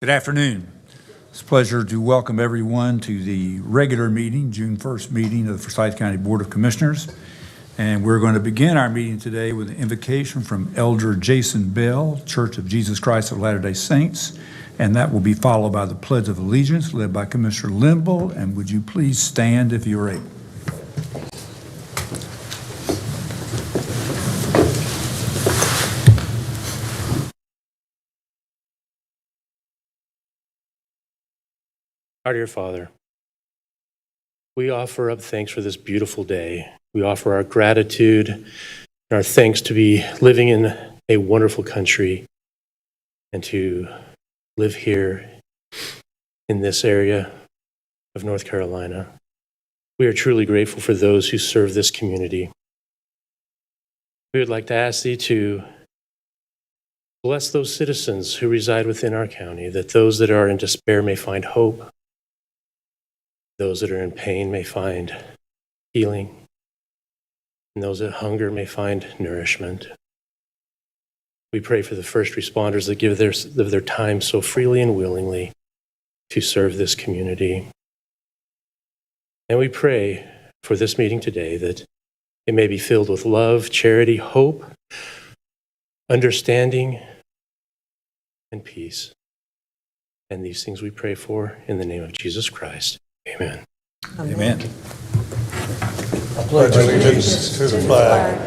Good afternoon. It's a pleasure to welcome everyone to the regular meeting, June 1st meeting of the Forsyth County Board of Commissioners. And we're going to begin our meeting today with an invocation from Elder Jason Bell, Church of Jesus Christ of Latter-day Saints. And that will be followed by the Pledge of Allegiance led by Commissioner Limble. And would you please stand if you're able? Our dear Father, we offer up thanks for this beautiful day. We offer our gratitude and our thanks to be living in a wonderful country and to live here in this area of North Carolina. We are truly grateful for those who serve this community. We would like to ask Thee to bless those citizens who reside within our county, that those that are in despair may find hope, those that are in pain may find healing, and those that hunger may find nourishment. We pray for the first responders that give their time so freely and willingly to serve this community. And we pray for this meeting today that it may be filled with love, charity, hope, understanding, and peace. And these things we pray for in the name of Jesus Christ. Amen. Amen. I pledge allegiance to the flag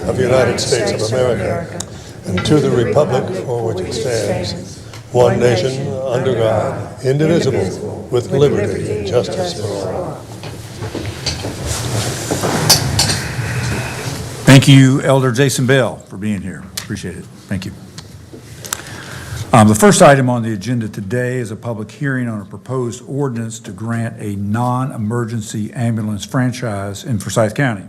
of the United States of America and to the republic for which it stands, one nation, under God, indivisible, with liberty and justice for all. Thank you, Elder Jason Bell, for being here. Appreciate it. Thank you. The first item on the agenda today is a public hearing on a proposed ordinance to grant a non-emergency ambulance franchise in Forsyth County.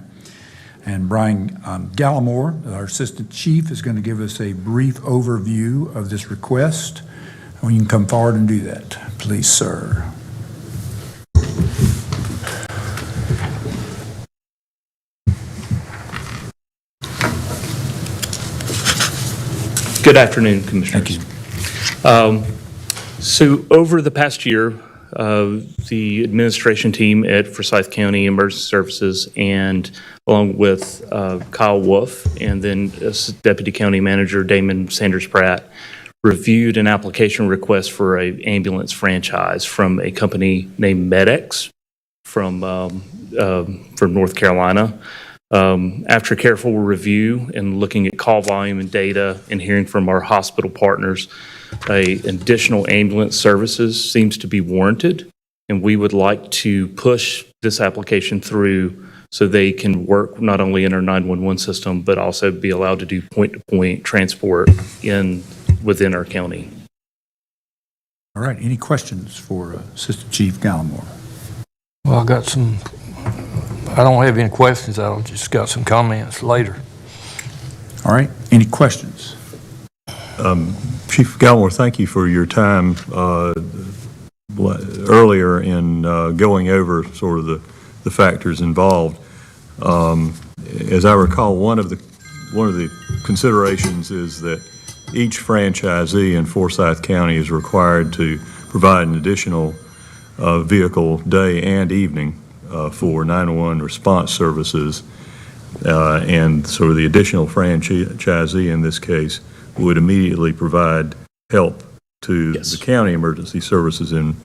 And Brian Gallimore, our Assistant Chief, is going to give us a brief overview of this request. And you can come forward and do that, please, sir. Good afternoon, Commissioners. Thank you. So over the past year, the administration team at Forsyth County Emergency Services, and along with Kyle Wolf and then Deputy County Manager Damon Sanders Pratt, reviewed an application request for an ambulance franchise from a company named MedX from North Carolina. After careful review and looking at call volume and data and hearing from our hospital partners, additional ambulance services seems to be warranted, and we would like to push this application through so they can work not only in our 911 system, but also be allowed to do point-to-point transport within our county. All right. Any questions for Assistant Chief Gallimore? Well, I don't have any questions. I've just got some comments later. All right. Any questions? Chief Gallimore, thank you for your time earlier in going over sort of the factors involved. As I recall, one of the considerations is that each franchisee in Forsyth County is required to provide an additional vehicle day and evening for 911 response services, and sort of the additional franchisee in this case would immediately provide help to the county emergency services in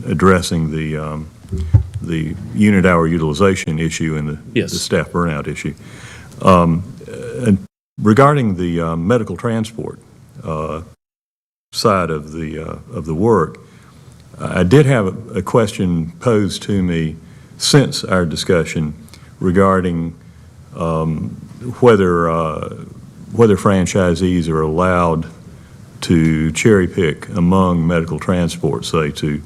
addressing the unit hour utilization issue and the staff burnout issue. And regarding the medical transport side of the work, I did have a question posed to me since our discussion regarding whether franchisees are allowed to cherry pick among medical transport, say to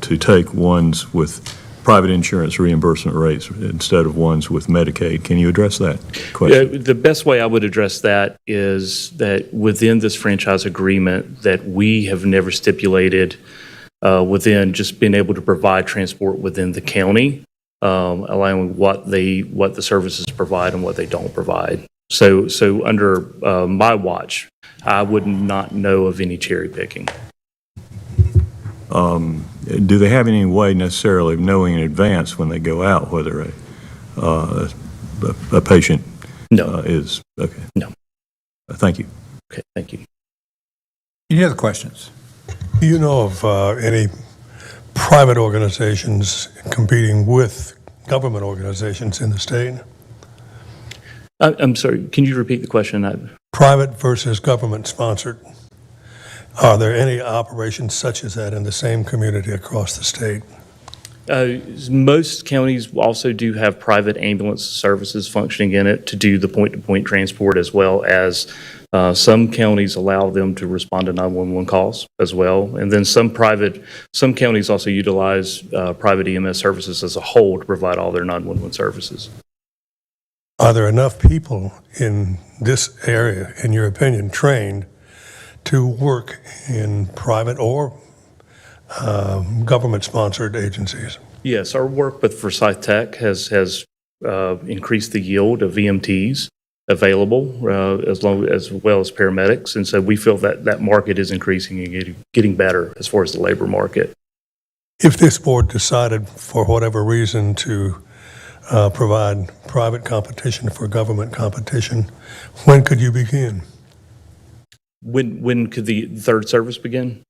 take ones with private insurance reimbursement rates instead of ones with Medicaid. Can you address that question? Yeah, the best way I would address that is that within this franchise agreement that we have never stipulated within just being able to provide transport within the county, allowing what the services provide and what they don't provide. So under my watch, I would not know of any cherry picking. Do they have any way necessarily of knowing in advance when they go out whether a patient No. is, okay? No. Thank you. Okay, thank you. Any other questions? Do you know of any private organizations competing with government organizations in the state? I'm sorry, can you repeat the question? Private versus government sponsored. Are there any operations such as that in the same community across the state? Most counties also do have private ambulance services functioning in it to do the point-to-point transport, as well as some counties allow them to respond to 911 calls as well. And then some counties also utilize private EMS services as a whole to provide all their 911 services. Are there enough people in this area, in your opinion, trained to work in private or government-sponsored agencies? Yes, our work with Forsyth Tech has increased the yield of EMTs available, as well as paramedics, and so we feel that that market is increasing and getting better as far as the labor market. If this board decided, for whatever reason, to provide private competition for government competition, when could you begin? When could the third service begin?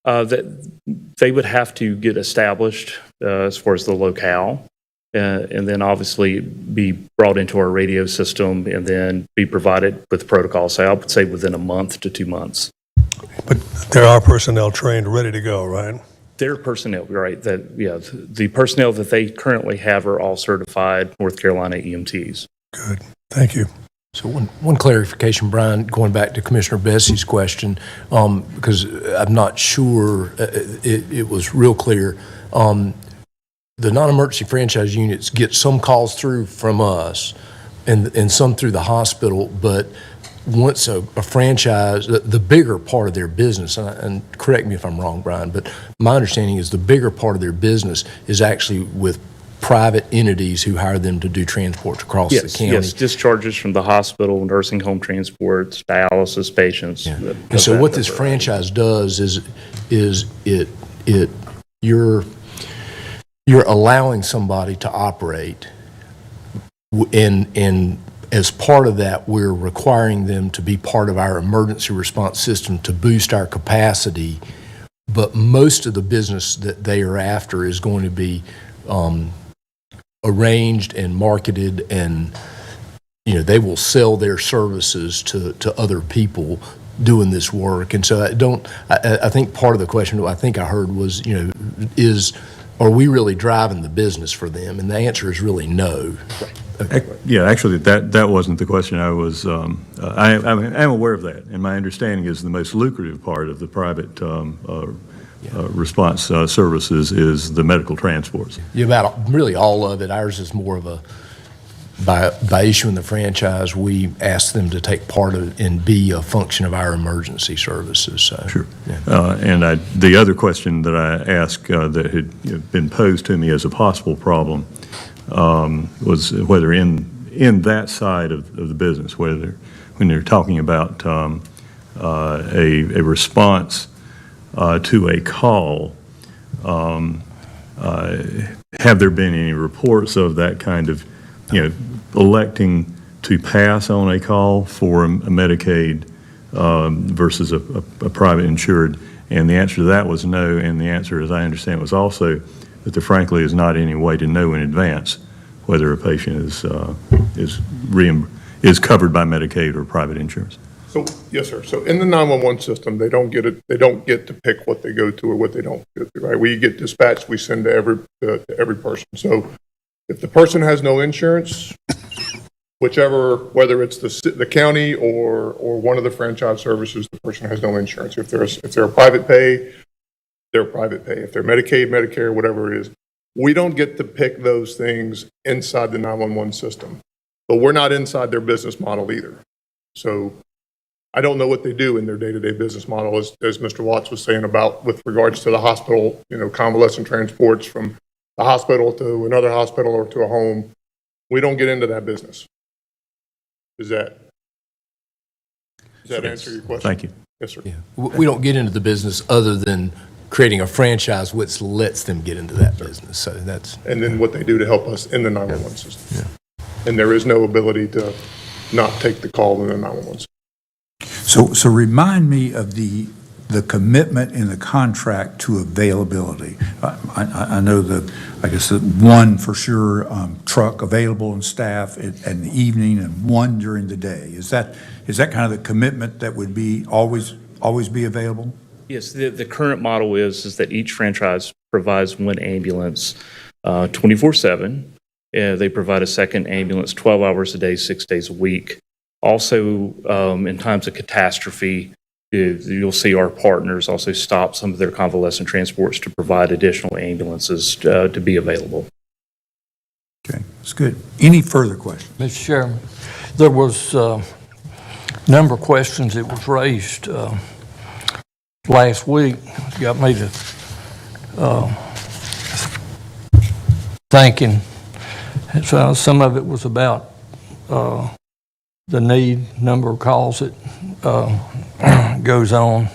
That they would have to get established as far as the locale, and then obviously be brought into our radio system and then be provided with protocol. So I would say within a month to 2 months. But there are personnel trained, ready to go, right? Their personnel, right? The personnel that they currently have are all certified North Carolina EMTs. Good. Thank you. So one clarification, Brian, going back to Commissioner Bessie's question, because I'm not sure it was real clear. The non-emergency franchise units get some calls through from us and some through the hospital, but once a franchise, the bigger part of their business, and correct me if I'm wrong, Brian, but my understanding is the bigger part of their business is actually with private entities who hire them to do transports across the county. Yes, discharges from the hospital, nursing home transports, dialysis patients. Yeah. And so what this franchise does is you're allowing somebody to operate, and as part of that, we're requiring them to be part of our emergency response system to boost our capacity. But most of the business that they are after is going to be arranged and marketed, and they will sell their services to other people doing this work. And so I think part of the question I think I heard was, are we really driving the business for them? And the answer is really no. Yeah, actually, that wasn't the question. I was, I'm aware of that, and my understanding is the most lucrative part of the private response services is the medical transports. Yeah, about really all of it. Ours is more of a, by issuing the franchise, we ask them to take part of and be a function of our emergency services. So, Sure. Yeah. And the other question that I asked that had been posed to me as a possible problem was whether in that side of the business, whether when they're talking about a response to a call, have there been any reports of that kind of, electing to pass on a call for a Medicaid versus a private insured? And the answer to that was no, and the answer, as I understand, was also that there frankly is not any way to know in advance whether a patient is covered by Medicaid or private insurance. So, yes, sir. So in the 911 system, they don't get to pick what they go to or what they don't go to, right? We get dispatched, we send to every person. So if the person has no insurance, whether it's the county or one of the franchise services, the person has no insurance. If they're a private pay, they're private pay. If they're Medicaid, Medicare, whatever it is, we don't get to pick those things inside the 911 system. But we're not inside their business model either. So I don't know what they do in their day-to-day business model, as Mr. Watts was saying about with regards to the hospital, convalescent transports from the hospital to another hospital or to a home. We don't get into that business. Is that? Does that answer your question? Thank you. Yes, sir. We don't get into the business other than creating a franchise which lets them get into that business. So that's, And then what they do to help us in the 911 system. And there is no ability to not take the call in the 911 system. So remind me of the commitment in the contract to availability. I know I guess the one for sure, truck available and staff in the evening and one during the day. Is that kind of the commitment that would be always be available? Yes, the current model is that each franchise provides one ambulance 24/7. They provide a second ambulance 12 hours a day, 6 days a week. Also, in times of catastrophe, you'll see our partners also stop some of their convalescent transports to provide additional ambulances to be available. Okay, that's good. Any further questions? Mr. Chairman, there was a number of questions that was raised last week. Got me to thinking. So some of it was about the number of calls that goes on,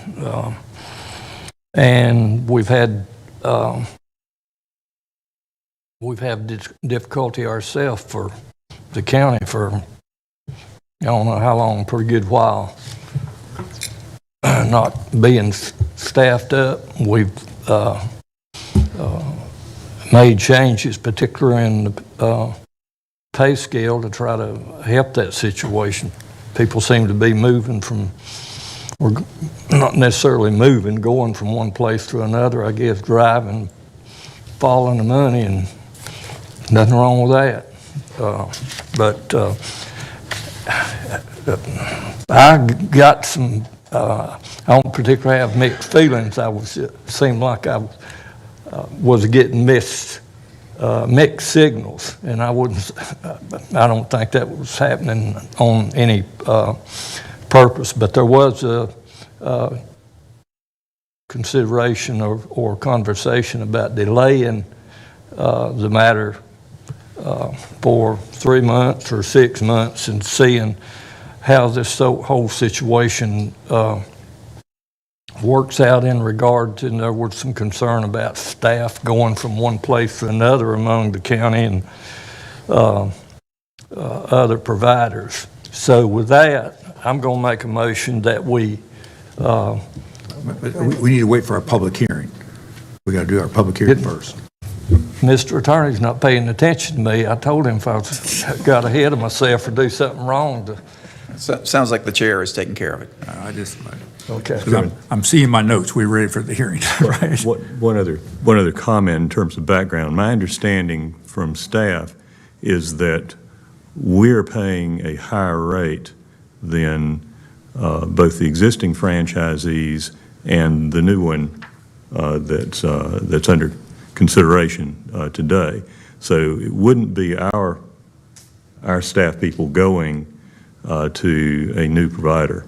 and we've had difficulty ourselves for the county for I don't know how long, a pretty good while, not being staffed up. We've made changes, particularly in the pay scale, to try to help that situation. People seem to be moving from, or not necessarily moving, going from one place to another, I guess, driving, following the money, and nothing wrong with that. But I got some, I don't particularly have mixed feelings. It seemed like I was getting mixed signals, and I don't think that was happening on any purpose, but there was a consideration or conversation about delaying the matter for 3 months or 6 months and seeing how this whole situation works out in regard to, and there was some concern about staff going from one place to another among the county and other providers. So with that, I'm going to make a motion that we We need to wait for our public hearing. We got to do our public hearing first. Mr. Attorney's not paying attention to me. I told him if I got ahead of myself or do something wrong to... Sounds like the chair is taking care of it. Okay. 'Cause I'm seeing my notes. We're ready for the hearing, right? One other comment in terms of background. My understanding from staff is that we're paying a higher rate than both the existing franchisees and the new one that's under consideration today. So it wouldn't be our staff people going to a new provider.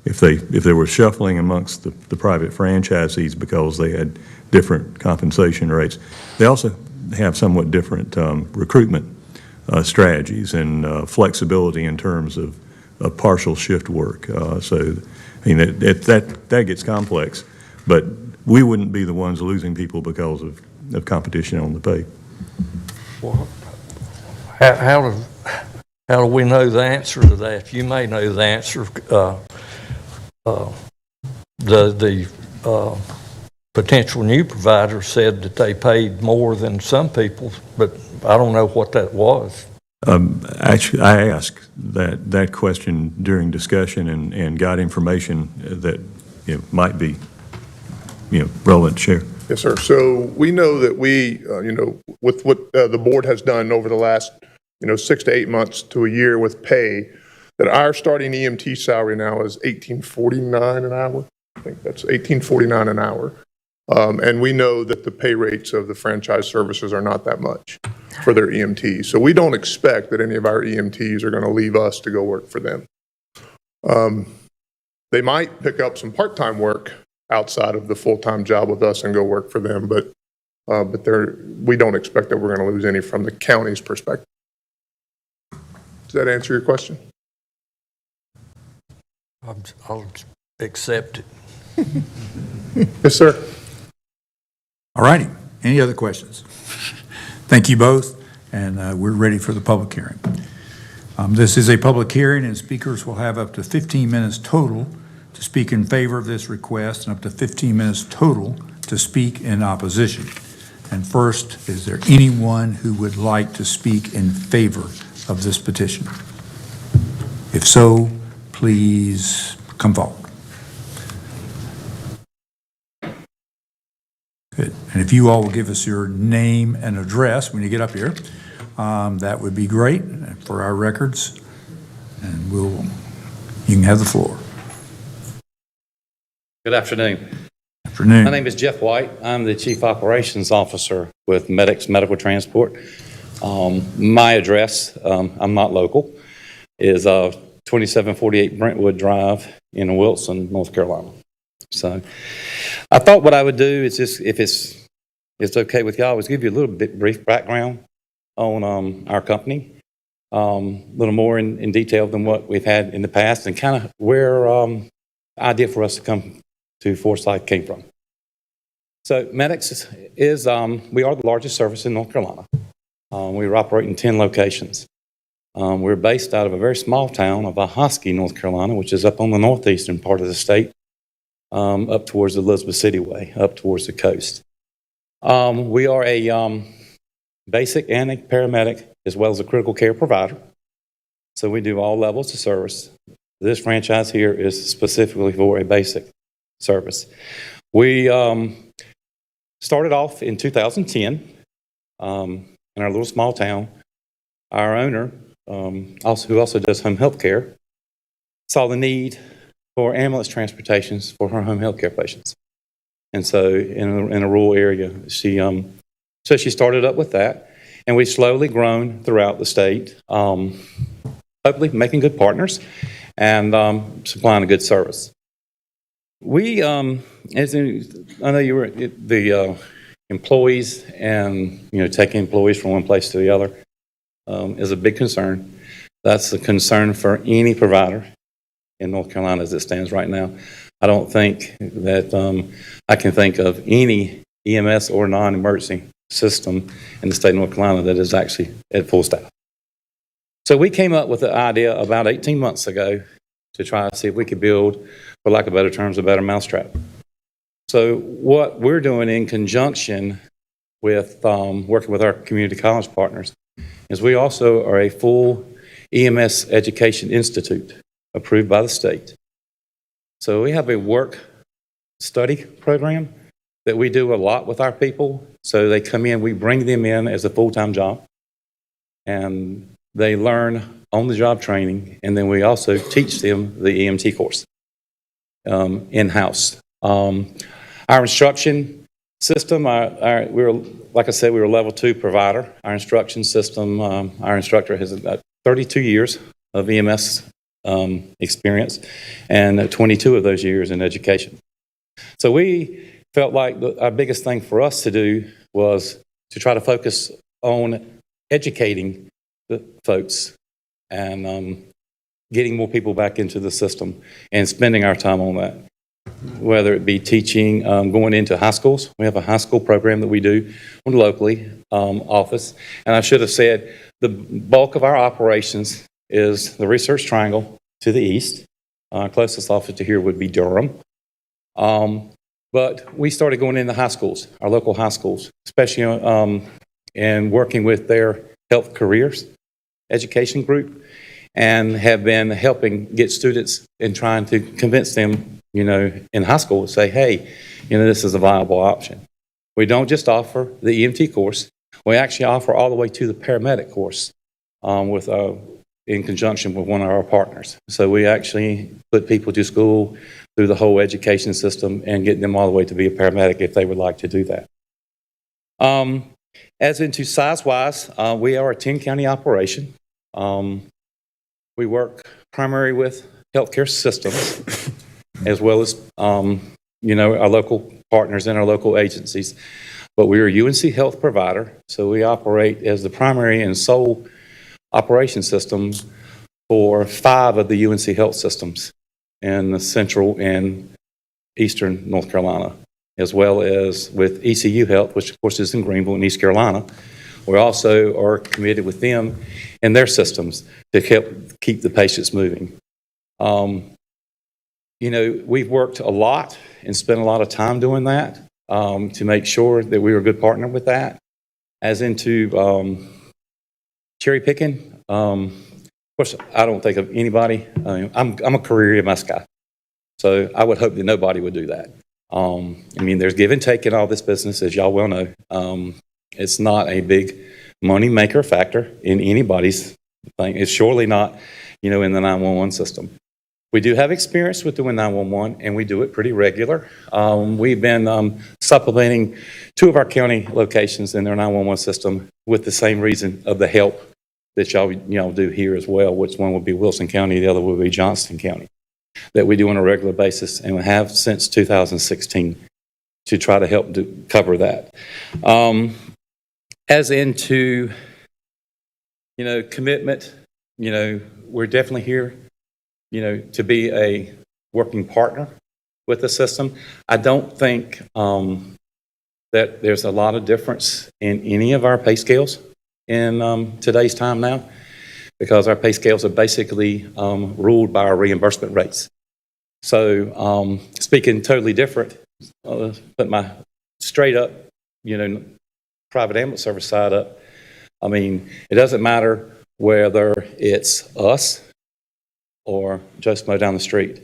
If there were shuffling amongst the private franchisees because they had different compensation rates, they also have somewhat different recruitment strategies and flexibility in terms of partial shift work. So, I mean, that gets complex, but we wouldn't be the ones losing people because of competition on the pay. Well, how do we know the answer to that? You may know the answer. The potential new provider said that they paid more than some people, but I don't know what that was. Actually, I asked that question during discussion and got information that might be relevant to share. Yes, sir. So we know that with what the board has done over the last, 6 to 8 months to a year with pay, that our starting EMT salary now is $18.49 an hour. I think that's $18.49 an hour. And we know that the pay rates of the franchise services are not that much for their EMTs. So we don't expect that any of our EMTs are going to leave us to go work for them. They might pick up some part-time work outside of the full-time job with us and go work for them, but we don't expect that we're going to lose any from the county's perspective. Does that answer your question? I'll accept it. Yes, sir. All righty. Any other questions? Thank you both, and we're ready for the public hearing. This is a public hearing, and speakers will have up to 15 minutes total to speak in favor of this request and up to 15 minutes total to speak in opposition. And first, is there anyone who would like to speak in favor of this petition? If so, please come forward. Good. And if you all will give us your name and address when you get up here, that would be great for our records. And you can have the floor. Good afternoon. Afternoon. My name is Jeff White. I'm the Chief Operations Officer with Medics Medical Transport. My address, I'm not local, is 2748 Brentwood Drive in Wilson, North Carolina. So I thought what I would do is just, if it's okay with y'all, is give you a little bit brief background on our company, a little more in detail than what we've had in the past, and kind of where the idea for us to come to Forsyth came from. So Medics is, we are the largest service in North Carolina. We operate in 10 locations. We're based out of a very small town of Ahoskie, North Carolina, which is up on the northeastern part of the state, up towards the Elizabeth City way, up towards the coast. We are a basic and a paramedic, as well as a critical care provider. So we do all levels of service. This franchise here is specifically for a basic service. We started off in 2010 in our little small town. Our owner, who also does home health care, saw the need for ambulance transportations for her home health care patients. And so in a rural area, she started up with that. And we've slowly grown throughout the state, hopefully making good partners and supplying a good service. We, I know you were the employees and, taking employees from one place to the other is a big concern. That's a concern for any provider in North Carolina as it stands right now. I don't think that I can think of any EMS or non-emergency system in the state of North Carolina that is actually at full staff. So we came up with the idea about 18 months ago to try to see if we could build, for lack of better terms, a better mousetrap. So what we're doing in conjunction with working with our community college partners is we also are a full EMS Education Institute approved by the state. So we have a work study program that we do a lot with our people. So they come in, we bring them in as a full-time job, and they learn on-the-job training, and then we also teach them the EMT course in-house. Our instruction system, like I said, we're a level 2 provider. Our instruction system, our instructor has about 32 years of EMS experience and 22 of those years in education. So we felt like our biggest thing for us to do was to try to focus on educating the folks and getting more people back into the system and spending our time on that, whether it be teaching, going into high schools. We have a high school program that we do locally, office. And I should have said the bulk of our operations is the Research Triangle to the east. Our closest office to here would be Durham. But we started going into high schools, our local high schools, especially and working with their health careers education group, and have been helping get students and trying to convince them, in high school to say, hey, this is a viable option. We don't just offer the EMT course. We actually offer all the way to the paramedic course in conjunction with one of our partners. So we actually put people to school through the whole education system and get them all the way to be a paramedic if they would like to do that. As into size-wise, we are a 10-county operation. We work primarily with healthcare systems as well as, our local partners and our local agencies. But we are a UNC Health provider, so we operate as the primary and sole operation system for 5 of the UNC Health systems in the central and eastern North Carolina, as well as with ECU Health, which of course is in Greenville in East Carolina. We also are committed with them and their systems to help keep the patients moving. You know, we've worked a lot and spent a lot of time doing that to make sure that we were a good partner with that. As into cherry picking, of course, I don't think of anybody. I'm a career EMS guy, so I would hope that nobody would do that. I mean, there's give and take in all this business, as y'all well know. It's not a big money maker factor in anybody's thing. It's surely not, you know, in the 911 system. We do have experience with doing 911, and we do it pretty regular. We've been supplementing 2 of our county locations in their 911 system with the same reason of the help that y'all do here as well, which one would be Wilson County, the other would be Johnston County, that we do on a regular basis and we have since 2016 to try to help cover that. As into, you know, commitment, you know, we're definitely here, you know, to be a working partner with the system. I don't think that there's a lot of difference in any of our pay scales in today's time now, because our pay scales are basically ruled by our reimbursement rates. So speaking totally different, put my straight up, you know, private ambulance service side up. I mean, it doesn't matter whether it's us or Joe Smo down the street.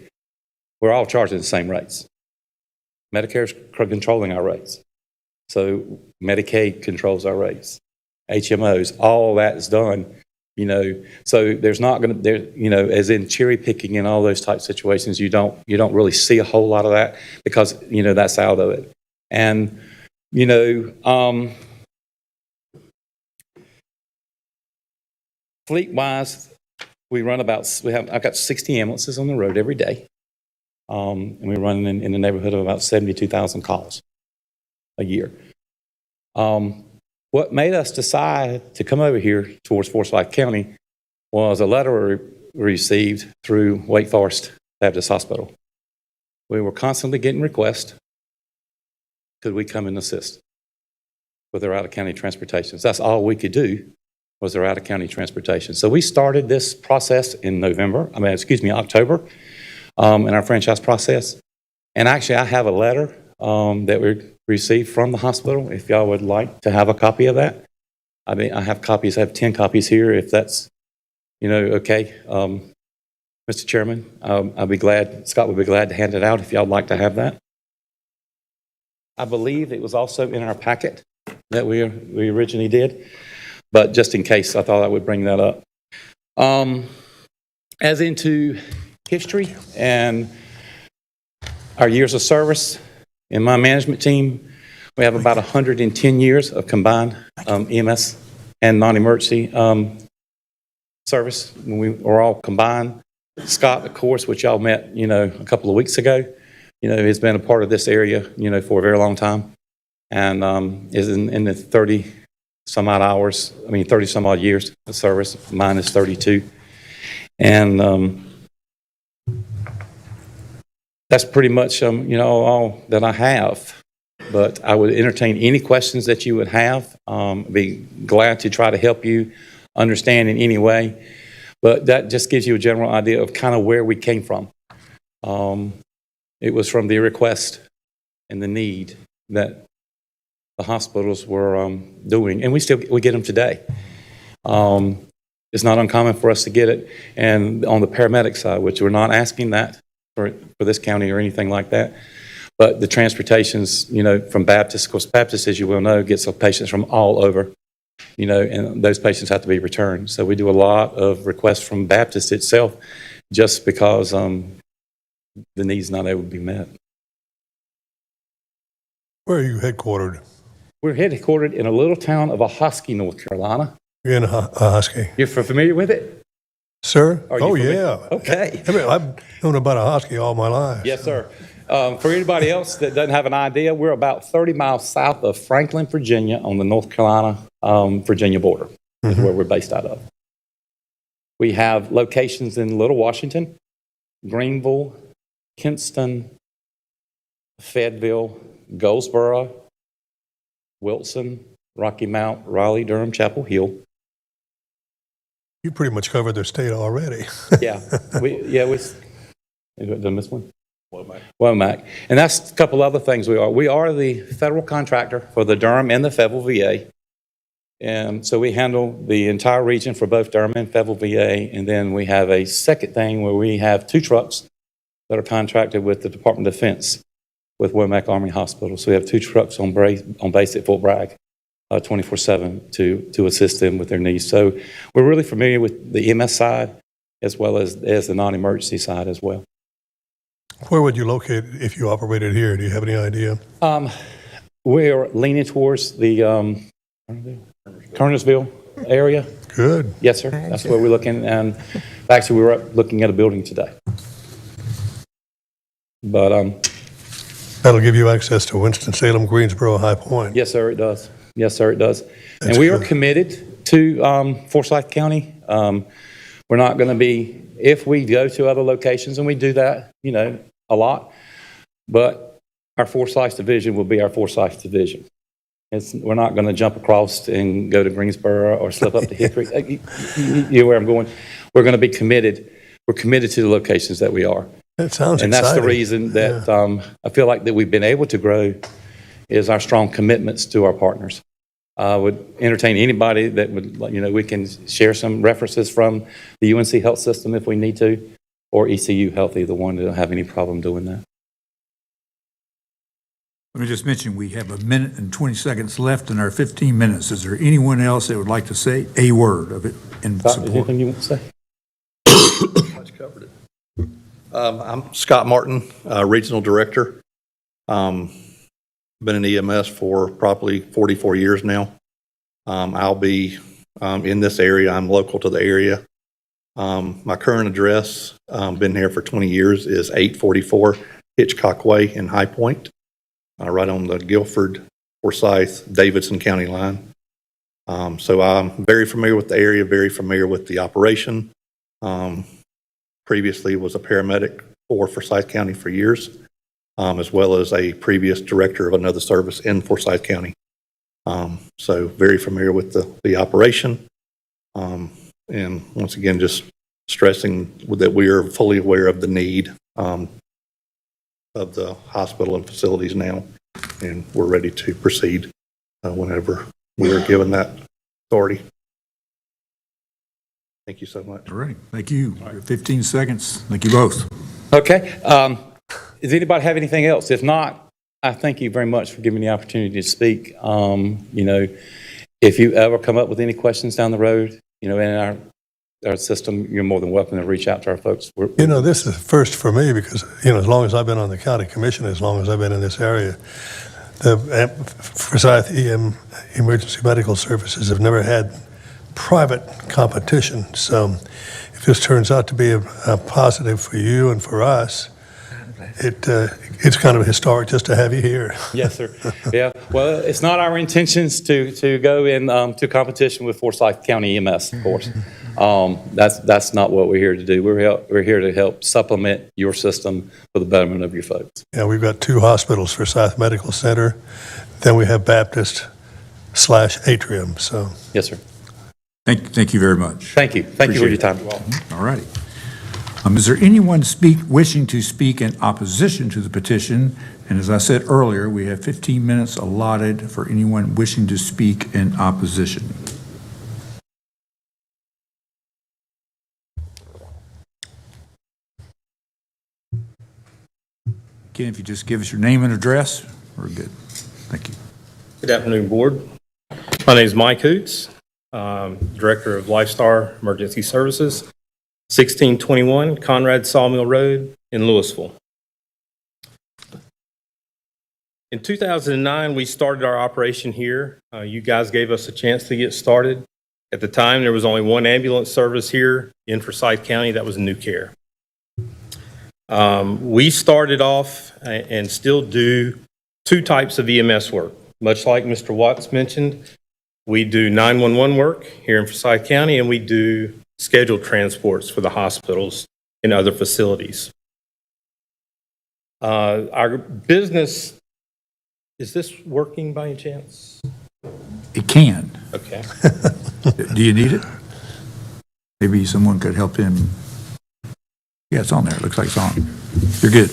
We're all charging the same rates. Medicare's controlling our rates. So Medicaid controls our rates. HMOs, all that is done, you know. So there's not going to, you know, as in cherry picking and all those type situations, you don't really see a whole lot of that because, you know, that's out of it. And, you know, fleet-wise, I've got 60 ambulances on the road every day. And we're running in the neighborhood of about 72,000 calls a year. What made us decide to come over here towards Forsyth County was a letter we received through Wake Forest Baptist Hospital. We were constantly getting requests, could we come and assist with their out-of-county transportations? That's all we could do was their out-of-county transportation. So we started this process in October, in our franchise process. And actually, I have a letter that we received from the hospital, if y'all would like to have a copy of that. I mean, I have 10 copies here, if that's, you know, okay. Mr. Chairman, Scott would be glad to hand it out if y'all would like to have that. I believe it was also in our packet that we originally did. But just in case, I thought I would bring that up. As into history and our years of service, in my management team, we have about 110 years of combined EMS and non-emergency service. When we were all combined. Scott, of course, which y'all met, you know, a couple of weeks ago, you know, has been a part of this area, you know, for a very long time, and is in the 30 some odd years of service. Mine is 32. And that's pretty much, you know, all that I have. But I would entertain any questions that you would have. Be glad to try to help you understand in any way. But that just gives you a general idea of kind of where we came from. It was from the request and the need that the hospitals were doing, and we get them today. It's not uncommon for us to get it, and on the paramedic side, which we're not asking that for this county or anything like that, but the transportations, you know, from Baptist, of course, Baptist, as you well know, gets patients from all over, you know, and those patients have to be returned. So we do a lot of requests from Baptist itself, just because the need's not able to be met. Where are you headquartered? We're headquartered in a little town of Ahoskie, North Carolina. You're in Ahoskie. You're familiar with it? Sir? Are you Oh, familiar? yeah. Okay. I mean, I've known about Ahoskie all my life. Yes, sir. For anybody else that doesn't have an idea, we're about 30 miles south of Franklin, Virginia, on the North Carolina-Virginia border, is where we're based out of. We have locations in Little Washington, Greenville, Kinston, Fayetteville, Goldsboro, Wilson, Rocky Mount, Raleigh, Durham, Chapel Hill. You pretty much covered their state already. Yeah, did I miss one? Womack. And that's a couple other things we are. We are the federal contractor for the Durham and the Fayetteville VA. And so we handle the entire region for both Durham and Fayetteville VA. And then we have a second thing where we have 2 trucks that are contracted with the Department of Defense with Womack Army Hospital. So we have 2 trucks on base at Fort Bragg 24/7 to assist them with their needs. So we're really familiar with the EMS side as well as the non-emergency side as well. Where would you locate it if you operated here? Do you have any idea? We're leaning towards the Kernersville area. Good. Yes, sir. That's where we're looking. And actually, we were up looking at a building today. But That'll give you access to Winston-Salem, Greensboro, High Point. yes, sir, it does. Yes, sir, it does. That's And we are good. committed to Forsyth County. We're not going to be, if we go to other locations, and we do that, a lot, but our Forsyth division will be our Forsyth division. We're not going to jump across and go to Greensboro or slip up to Hickory. You know where I'm going. We're going to be committed. We're committed to the locations that we are. That sounds And exciting. that's the reason that I feel like that we've been able to grow is our strong commitments to our partners. I would entertain anybody that would, we can share some references from the UNC Health System if we need to, or ECU Health, either one. They don't have any problem doing that. Let me just mention, we have 1 minute and 20 seconds left in our 15 minutes. Is there anyone else that would like to say a word of it in Scott, support? anything you want to say? Much covered it. I'm Scott Martin, Regional Director. Been in EMS for probably 44 years now. I'll be in this area. I'm local to the area. My current address, been here for 20 years, is 844 Hitchcock Way in High Point, right on the Guilford, Forsyth, Davidson County line. So I'm very familiar with the area, very familiar with the operation. Previously was a paramedic for Forsyth County for years, as well as a previous director of another service in Forsyth County. So very familiar with the operation. And once again, just stressing that we are fully aware of the need of the hospital and facilities now, and we're ready to proceed whenever we are given that authority. Thank you so much. All right, thank you. 15 seconds. Thank you both. Okay. Does anybody have anything else? If not, I thank you very much for giving me the opportunity to speak. If you ever come up with any questions down the road, in our system, you're more than welcome to reach out to our folks. This is a first for me because, as long as I've been on the county commission, as long as I've been in this area, the Forsyth Emergency Medical Services have never had private competition. So if this turns out to be a positive for you and for us, it's kind of historic just to have you here. Yes, sir. Yeah. Well, it's not our intentions to go in to competition with Forsyth County EMS, of course. That's not what we're here to do. We're here to help supplement your system for the betterment of your folks. Yeah, we've got 2 hospitals, Forsyth Medical Center, then we have Baptist/Atrium. So Yes, sir. Thank you very much. Thank you. Thank you for your time. All righty. Is there anyone wishing to speak in opposition to the petition? And as I said earlier, we have 15 minutes allotted for anyone wishing to speak in opposition. Again, if you just give us your name and address, we're good. Thank you. Good afternoon, Board. My name is Mike Hoots, Director of Lifestar Emergency Services, 1621 Conrad Sawmill Road in Louisville. In 2009, we started our operation here. You guys gave us a chance to get started. At the time, there was only one ambulance service here in Forsyth County. That was New Care. We started off and still do 2 types of EMS work. Much like Mr. Watts mentioned, we do 911 work here in Forsyth County, and we do scheduled transports for the hospitals and other facilities. Our business, is this working by any chance? It can. Okay. Do you need it? Maybe someone could help him. Yeah, it's on there. It looks like it's on. You're good.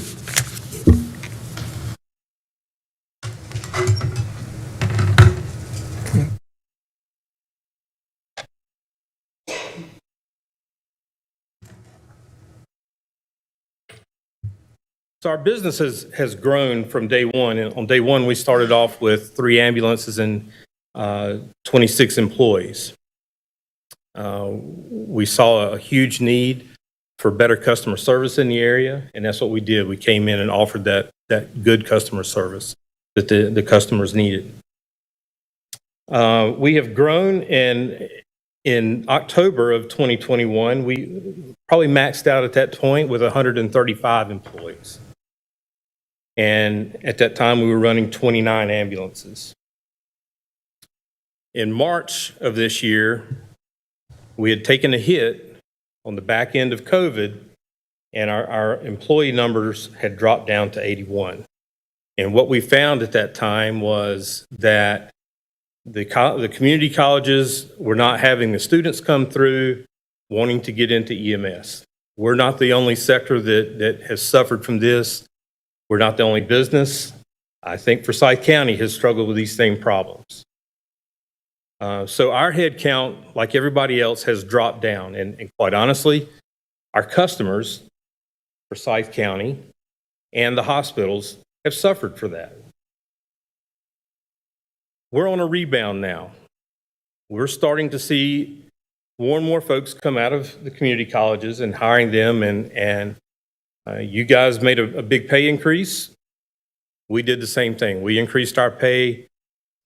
So our business has grown from day one. And on day one, we started off with 3 ambulances and 26 employees. We saw a huge need for better customer service in the area, and that's what we did. We came in and offered that good customer service that the customers needed. We have grown, and in October of 2021, we probably maxed out at that point with 135 employees. And at that time, we were running 29 ambulances. In March of this year, we had taken a hit on the back end of COVID, and our employee numbers had dropped down to 81. And what we found at that time was that the community colleges were not having the students come through wanting to get into EMS. We're not the only sector that has suffered from this. We're not the only business. I think Forsyth County has struggled with these same problems. So our head count, like everybody else, has dropped down. And quite honestly, our customers, Forsyth County, and the hospitals have suffered for that. We're on a rebound now. We're starting to see more and more folks come out of the community colleges and hiring them, and you guys made a big pay increase. We did the same thing. We increased our pay.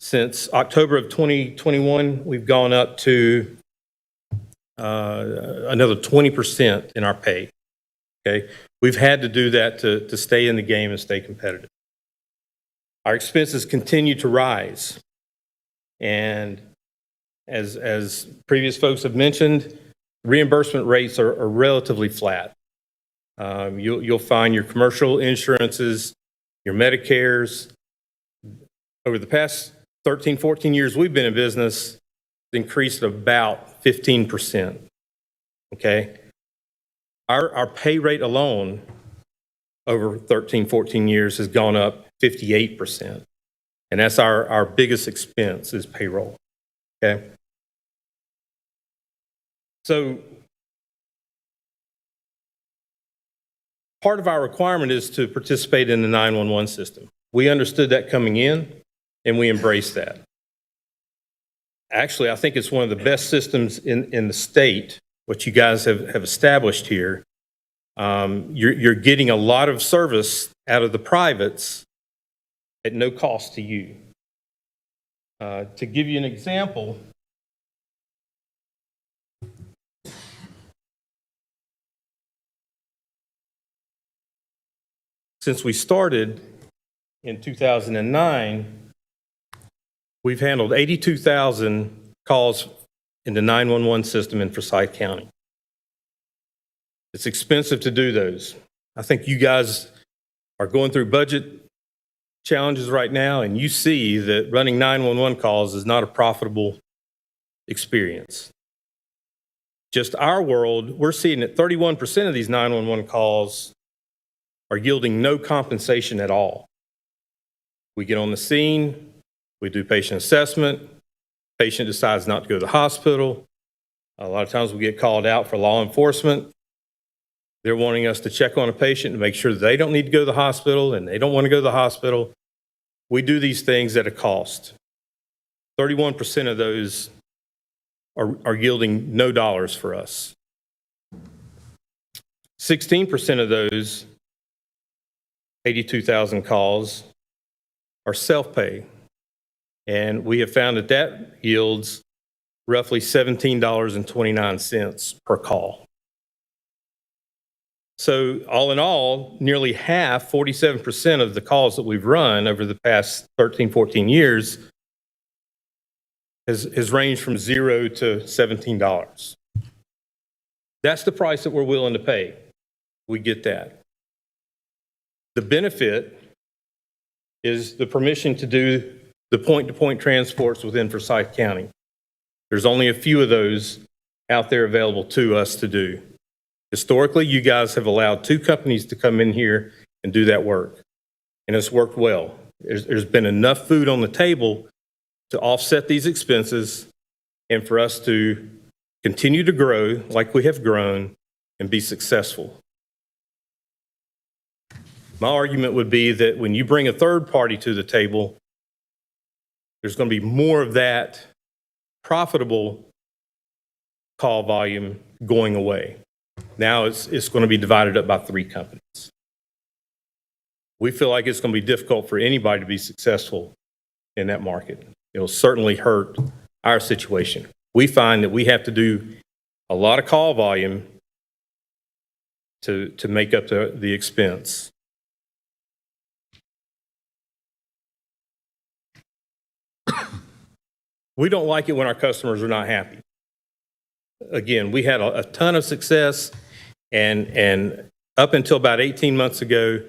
Since October of 2021, we've gone up to another 20% in our pay. Okay, we've had to do that to stay in the game and stay competitive. Our expenses continue to rise, and as previous folks have mentioned, reimbursement rates are relatively flat. You'll find your commercial insurances, your Medicares, over the past 13, 14 years we've been in business, increased about 15%. Okay? Our pay rate alone over 13, 14 years has gone up 58%. And that's our biggest expense is payroll. Okay? So part of our requirement is to participate in the 911 system. We understood that coming in, and we embraced that. Actually, I think it's one of the best systems in the state, what you guys have established here. You're getting a lot of service out of the privates at no cost to you. To give you an example, since we started in 2009, we've handled 82,000 calls in the 911 system in Forsyth County. It's expensive to do those. I think you guys are going through budget challenges right now, and you see that running 911 calls is not a profitable experience. Just our world, we're seeing that 31% of these 911 calls are yielding no compensation at all. We get on the scene, we do patient assessment, patient decides not to go to the hospital. A lot of times we get called out for law enforcement. They're wanting us to check on a patient to make sure that they don't need to go to the hospital and they don't want to go to the hospital. We do these things at a cost. 31% of those are yielding no dollars for us. 16% of those 82,000 calls are self-pay. And we have found that yields roughly $17.29 per call. So all in all, nearly half, 47% of the calls that we've run over the past 13, 14 years has ranged from $0 to $17. That's the price that we're willing to pay. We get that. The benefit is the permission to do the point-to-point transports within Forsyth County. There's only a few of those out there available to us to do. Historically, you guys have allowed 2 companies to come in here and do that work, and it's worked well. There's been enough food on the table to offset these expenses and for us to continue to grow like we have grown and be successful. My argument would be that when you bring a third party to the table, there's going to be more of that profitable call volume going away. Now it's going to be divided up by 3 companies. We feel like it's going to be difficult for anybody to be successful in that market. It'll certainly hurt our situation. We find that we have to do a lot of call volume to make up the expense. We don't like it when our customers are not happy. Again, we had a ton of success, and up until about 18 months ago,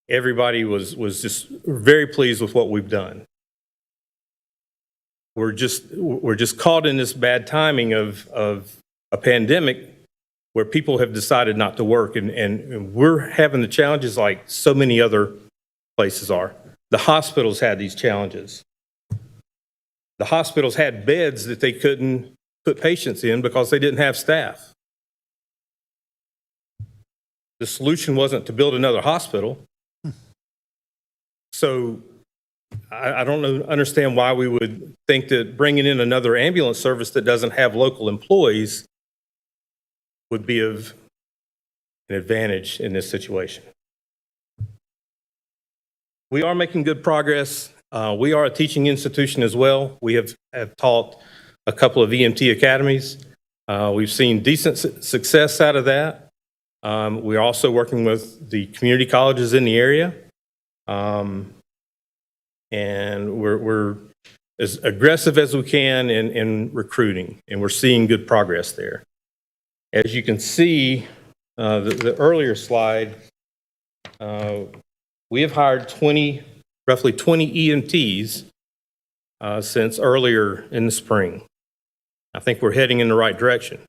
everybody was just very pleased with what we've done. We're just caught in this bad timing of a pandemic where people have decided not to work, and we're having the challenges like so many other places are. The hospitals had these challenges. The hospitals had beds that they couldn't put patients in because they didn't have staff. The solution wasn't to build another hospital. So I don't understand why we would think that bringing in another ambulance service that doesn't have local employees would be of an advantage in this situation. We are making good progress. We are a teaching institution as well. We have taught a couple of EMT academies. We've seen decent success out of that. We're also working with the community colleges in the area. And we're as aggressive as we can in recruiting, and we're seeing good progress there. As you can see, the earlier slide, we have hired roughly 20 EMTs since earlier in the spring. I think we're heading in the right direction.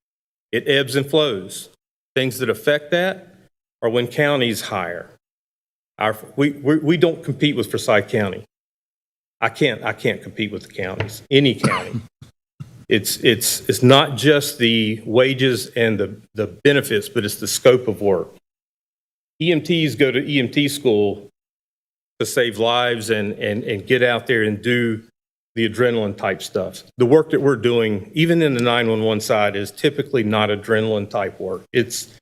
It ebbs and flows. Things that affect that are when counties hire. We don't compete with Forsyth County. I can't compete with the counties, any county. It's not just the wages and the benefits, but it's the scope of work. EMTs go to EMT school to save lives and get out there and do the adrenaline type stuff. The work that we're doing, even in the 911 side, is typically not adrenaline type work. It's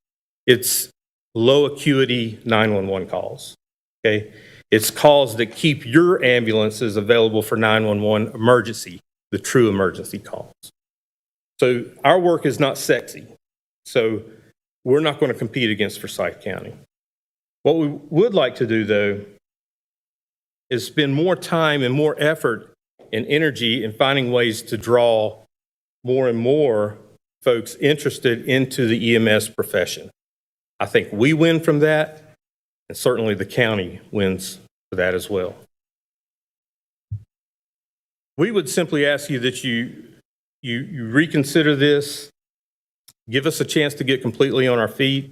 low acuity 911 calls. Okay? It's calls that keep your ambulances available for 911 emergency, the true emergency calls. So our work is not sexy. So we're not going to compete against Forsyth County. What we would like to do, though, is spend more time and more effort and energy in finding ways to draw more and more folks interested into the EMS profession. I think we win from that, and certainly the county wins for that as well. We would simply ask you that you reconsider this, give us a chance to get completely on our feet.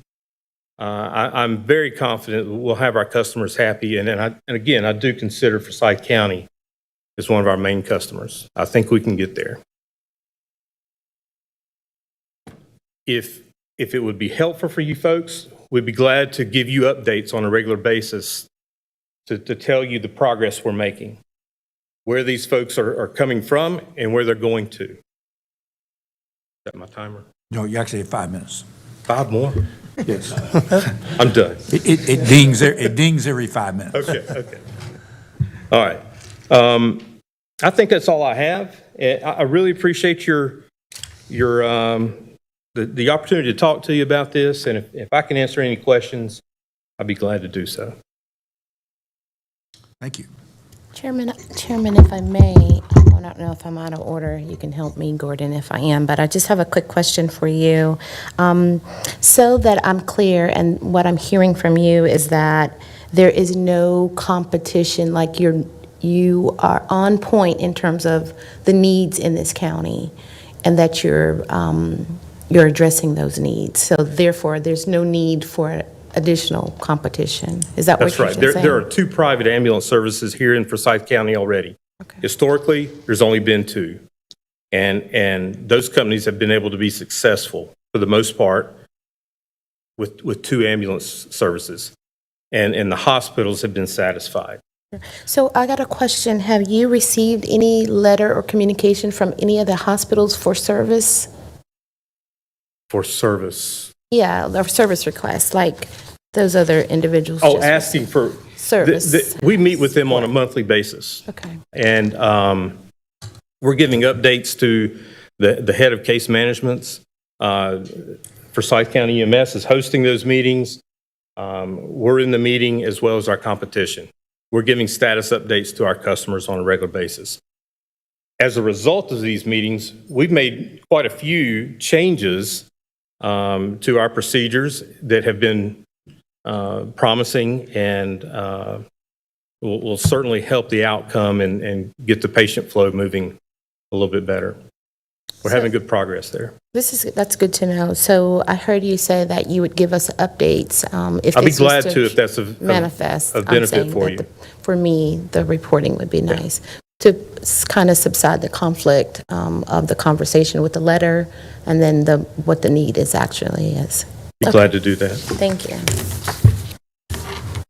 I'm very confident we'll have our customers happy, and again, I do consider Forsyth County as one of our main customers. I think we can get there. If it would be helpful for you folks, we'd be glad to give you updates on a regular basis to tell you the progress we're making, where these folks are coming from and where they're going to. Is that my timer? No, you actually have 5 minutes. 5 more? Yes. I'm done. It dings every 5 minutes. Okay. All right. I think that's all I have. I really appreciate the opportunity to talk to you about this, and if I can answer any questions, I'd be glad to do so. Thank you. Chairman, if I may, I don't know if I'm out of order. You can help me, Gordon, if I am, but I just have a quick question for you. So that I'm clear, and what I'm hearing from you is that there is no competition, like you are on point in terms of the needs in this county, and that you're addressing those needs. So therefore, there's no need for additional competition. Is that what That's you're right. saying? There are 2 private ambulance services here in Forsyth County already. Okay. Historically, there's only been 2. And those companies have been able to be successful, for the most part, with 2 ambulance services. And the hospitals have been satisfied. So I got a question. Have you received any letter or communication from any of the hospitals for service? For service. Yeah, or service requests, like those other individuals. Oh, just asking for service. We meet with them on a monthly basis. Okay. And we're giving updates to the head of case managements. Forsyth County EMS is hosting those meetings. We're in the meeting as well as our competition. We're giving status updates to our customers on a regular basis. As a result of these meetings, we've made quite a few changes to our procedures that have been promising and will certainly help the outcome and get the patient flow moving a little bit better. We're having good progress there. That's good to know. So I heard you say that you would give us updates if I'll be this was glad to to if that's of manifest. of I'm benefit saying for that you. For me, the reporting would be nice to kind of subside the conflict of the conversation with the letter and then what the need is actually is. Be glad to do that. Thank you.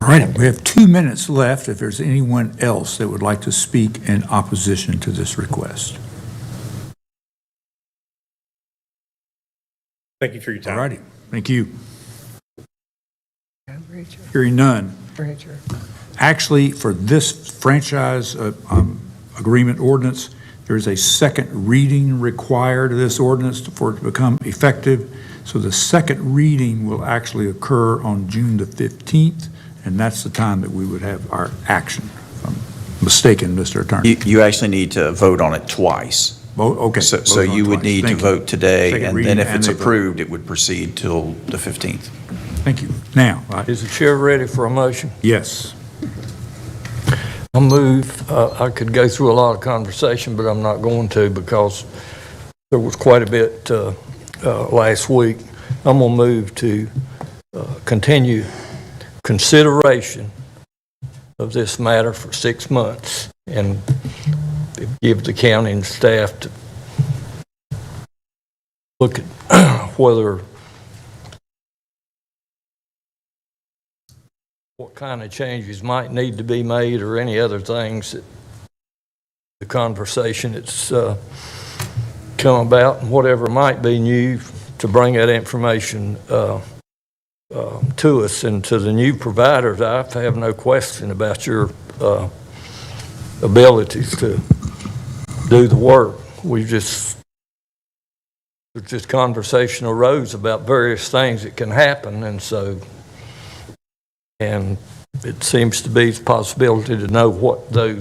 All right, we have 2 minutes left if there's anyone else that would like to speak in opposition to this request. Thank you for your time. All righty, thank you. Hearing none. Actually, for this franchise agreement ordinance, there's a second reading required of this ordinance for it to become effective. So the second reading will actually occur on June the 15th, and that's the time that we would have our action. If I'm mistaken, Mr. Attorney. You actually need to vote on it twice. Vote, okay. So Vote on you would twice. need to Thank you. vote today, Second and reading then if it's and a vote. approved, it would proceed till the 15th. Thank you. Now, Is the chair ready for a motion? yes. I move, I could go through a lot of conversation, but I'm not going to because there was quite a bit last week. I'm going to move to continue consideration of this matter for 6 months and give the county and staff to look at whether what kind of changes might need to be made or any other things that the conversation that's come about and whatever might be new to bring that information to us and to the new providers. I have no question about your abilities to do the work. This conversation arose about various things that can happen, and it seems to be the possibility to know whether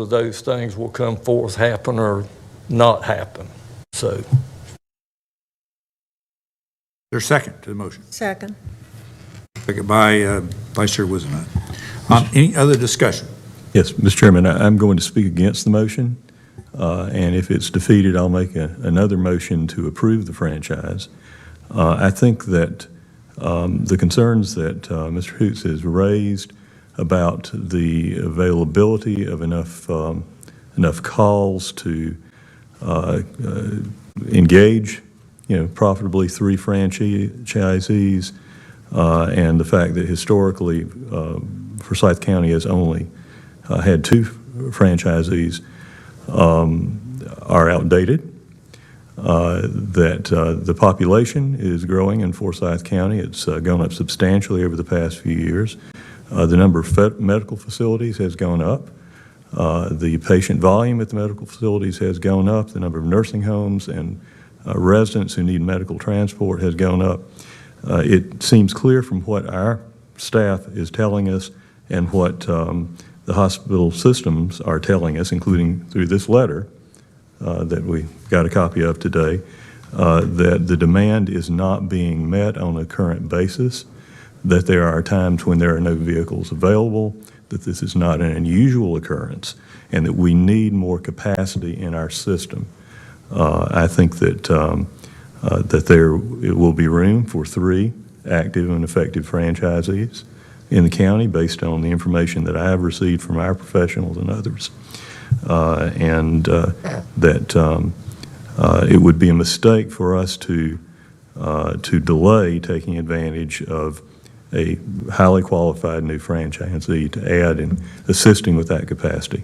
those things will come forth, happen, or not happen. So. There's second to the motion. Second. Second by Vice Chair Wizenhut. Any other discussion? Yes, Mr. Chairman, I'm going to speak against the motion, and if it's defeated, I'll make another motion to approve the franchise. I think that the concerns that Mr. Hoots has raised about the availability of enough calls to engage, profitably 3 franchisees, and the fact that historically Forsyth County has only had 2 franchisees are outdated. That the population is growing in Forsyth County. It's gone up substantially over the past few years. The number of medical facilities has gone up. The patient volume at the medical facilities has gone up. The number of nursing homes and residents who need medical transport has gone up. It seems clear from what our staff is telling us and what the hospital systems are telling us, including through this letter that we got a copy of today, that the demand is not being met on a current basis, that there are times when there are no vehicles available, that this is not an unusual occurrence, and that we need more capacity in our system. I think that that there will be room for 3 active and effective franchisees in the county based on the information that I have received from our professionals and others. That it would be a mistake for us to delay taking advantage of a highly qualified new franchisee to add and assisting with that capacity.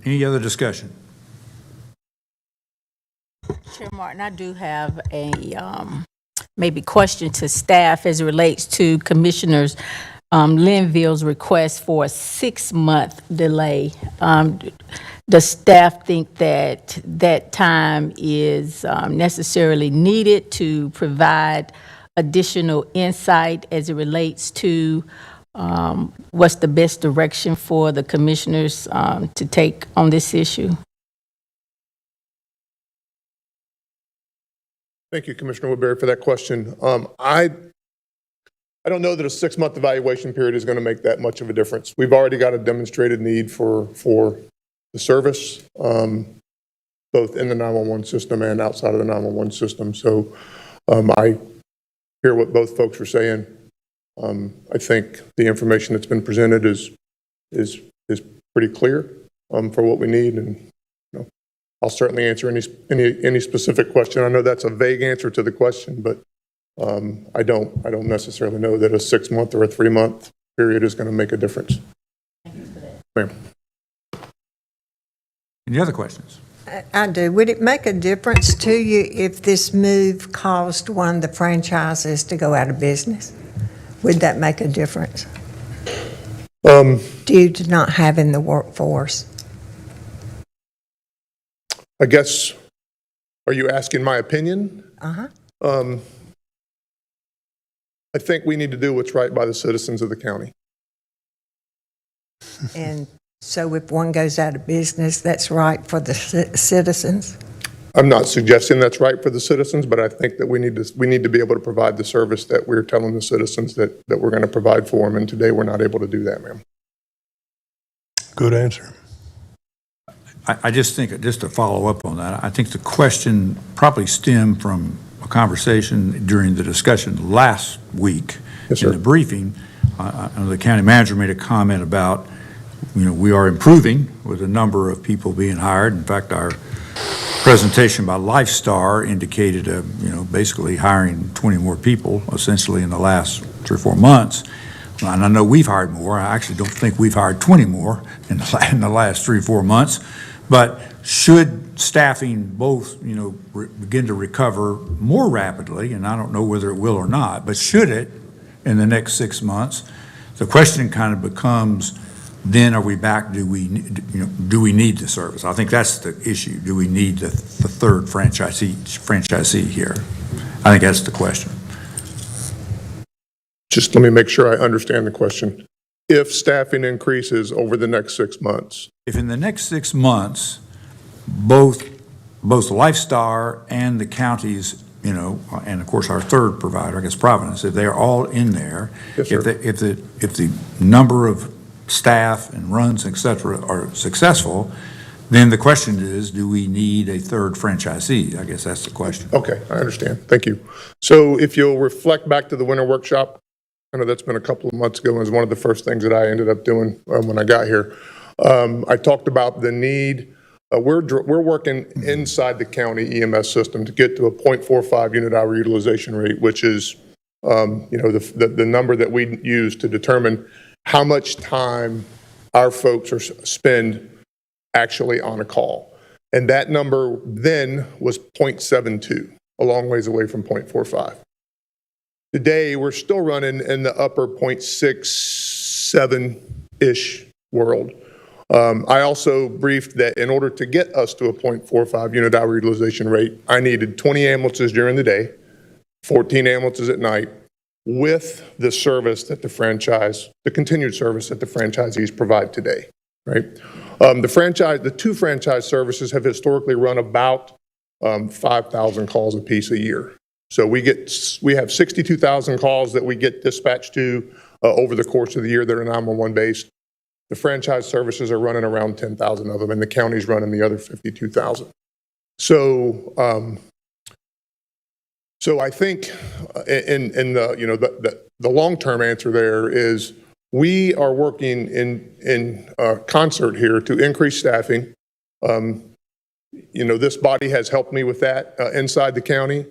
Any other discussion? Chair Martin, I do have a maybe question to staff as it relates to Commissioners Linville's request for a 6-month delay. Does staff think that that time is necessarily needed to provide additional insight as it relates to what's the best direction for the commissioners to take on this issue? Thank you, Commissioner Woodbury, for that question. I don't know that a 6-month evaluation period is going to make that much of a difference. We've already got a demonstrated need for the service, both in the 911 system and outside of the 911 system. So I hear what both folks are saying. I think the information that's been presented is pretty clear for what we need, and I'll certainly answer any specific question. I know that's a vague answer to the question, but I don't necessarily know that a 6-month or a 3-month period is going to make a difference. Thank you for that. Ma'am. Any other questions? I do. Would it make a difference to you if this move caused one of the franchises to go out of business? Would that make a difference? Due to not having the workforce? I guess, are you asking my opinion? Uh-huh. I think we need to do what's right by the citizens of the county. And so if one goes out of business, that's right for the citizens? I'm not suggesting that's right for the citizens, but I think that we need to be able to provide the service that we're telling the citizens that we're going to provide for them, and today we're not able to do that, ma'am. Good answer. I just think, just to follow up on that, I think the question probably stemmed from a conversation during the discussion last week. Yes, sir. In the briefing. The county manager made a comment about, we are improving with the number of people being hired. In fact, our presentation by Lifestar indicated, basically hiring 20 more people essentially in the last 3 or 4 months. And I know we've hired more. I actually don't think we've hired 20 more in the last 3 or 4 months. But should staffing both, begin to recover more rapidly, and I don't know whether it will or not, but should it in the next 6 months, the question kind of becomes, then are we back, do we need the service? I think that's the issue. Do we need the 3rd franchisee here? I think that's the question. Just let me make sure I understand the question. If staffing increases over the next 6 months. If in the next 6 months, both Lifestar and the counties, and of course our 3rd provider, I guess Providence, if they're all in there, Yes, sir. if the number of staff and runs, et cetera, are successful, then the question is, do we need a 3rd franchisee? I guess that's the question. Okay, I understand. Thank you. So if you'll reflect back to the winter workshop, I know that's been a couple of months ago, and it was one of the first things that I ended up doing when I got here. I talked about the need. We're working inside the county EMS system to get to a 0.45 unit hour utilization rate, which is the number that we use to determine how much time our folks spend actually on a call. And that number then was 0.72, a long ways away from 0.45. Today, we're still running in the upper 0.67-ish world. I also briefed that in order to get us to a 0.45 unit hour utilization rate, I needed 20 ambulances during the day, 14 ambulances at night, with the service that the continued service that the franchisees provide today, right? The two franchise services have historically run about 5,000 calls apiece a year. So we have 62,000 calls that we get dispatched to over the course of the year that are 911 based. The franchise services are running around 10,000 of them, and the county's running the other 52,000. So, so I think, in the long-term answer there is we are working in concert here to increase staffing. This body has helped me with that inside the county.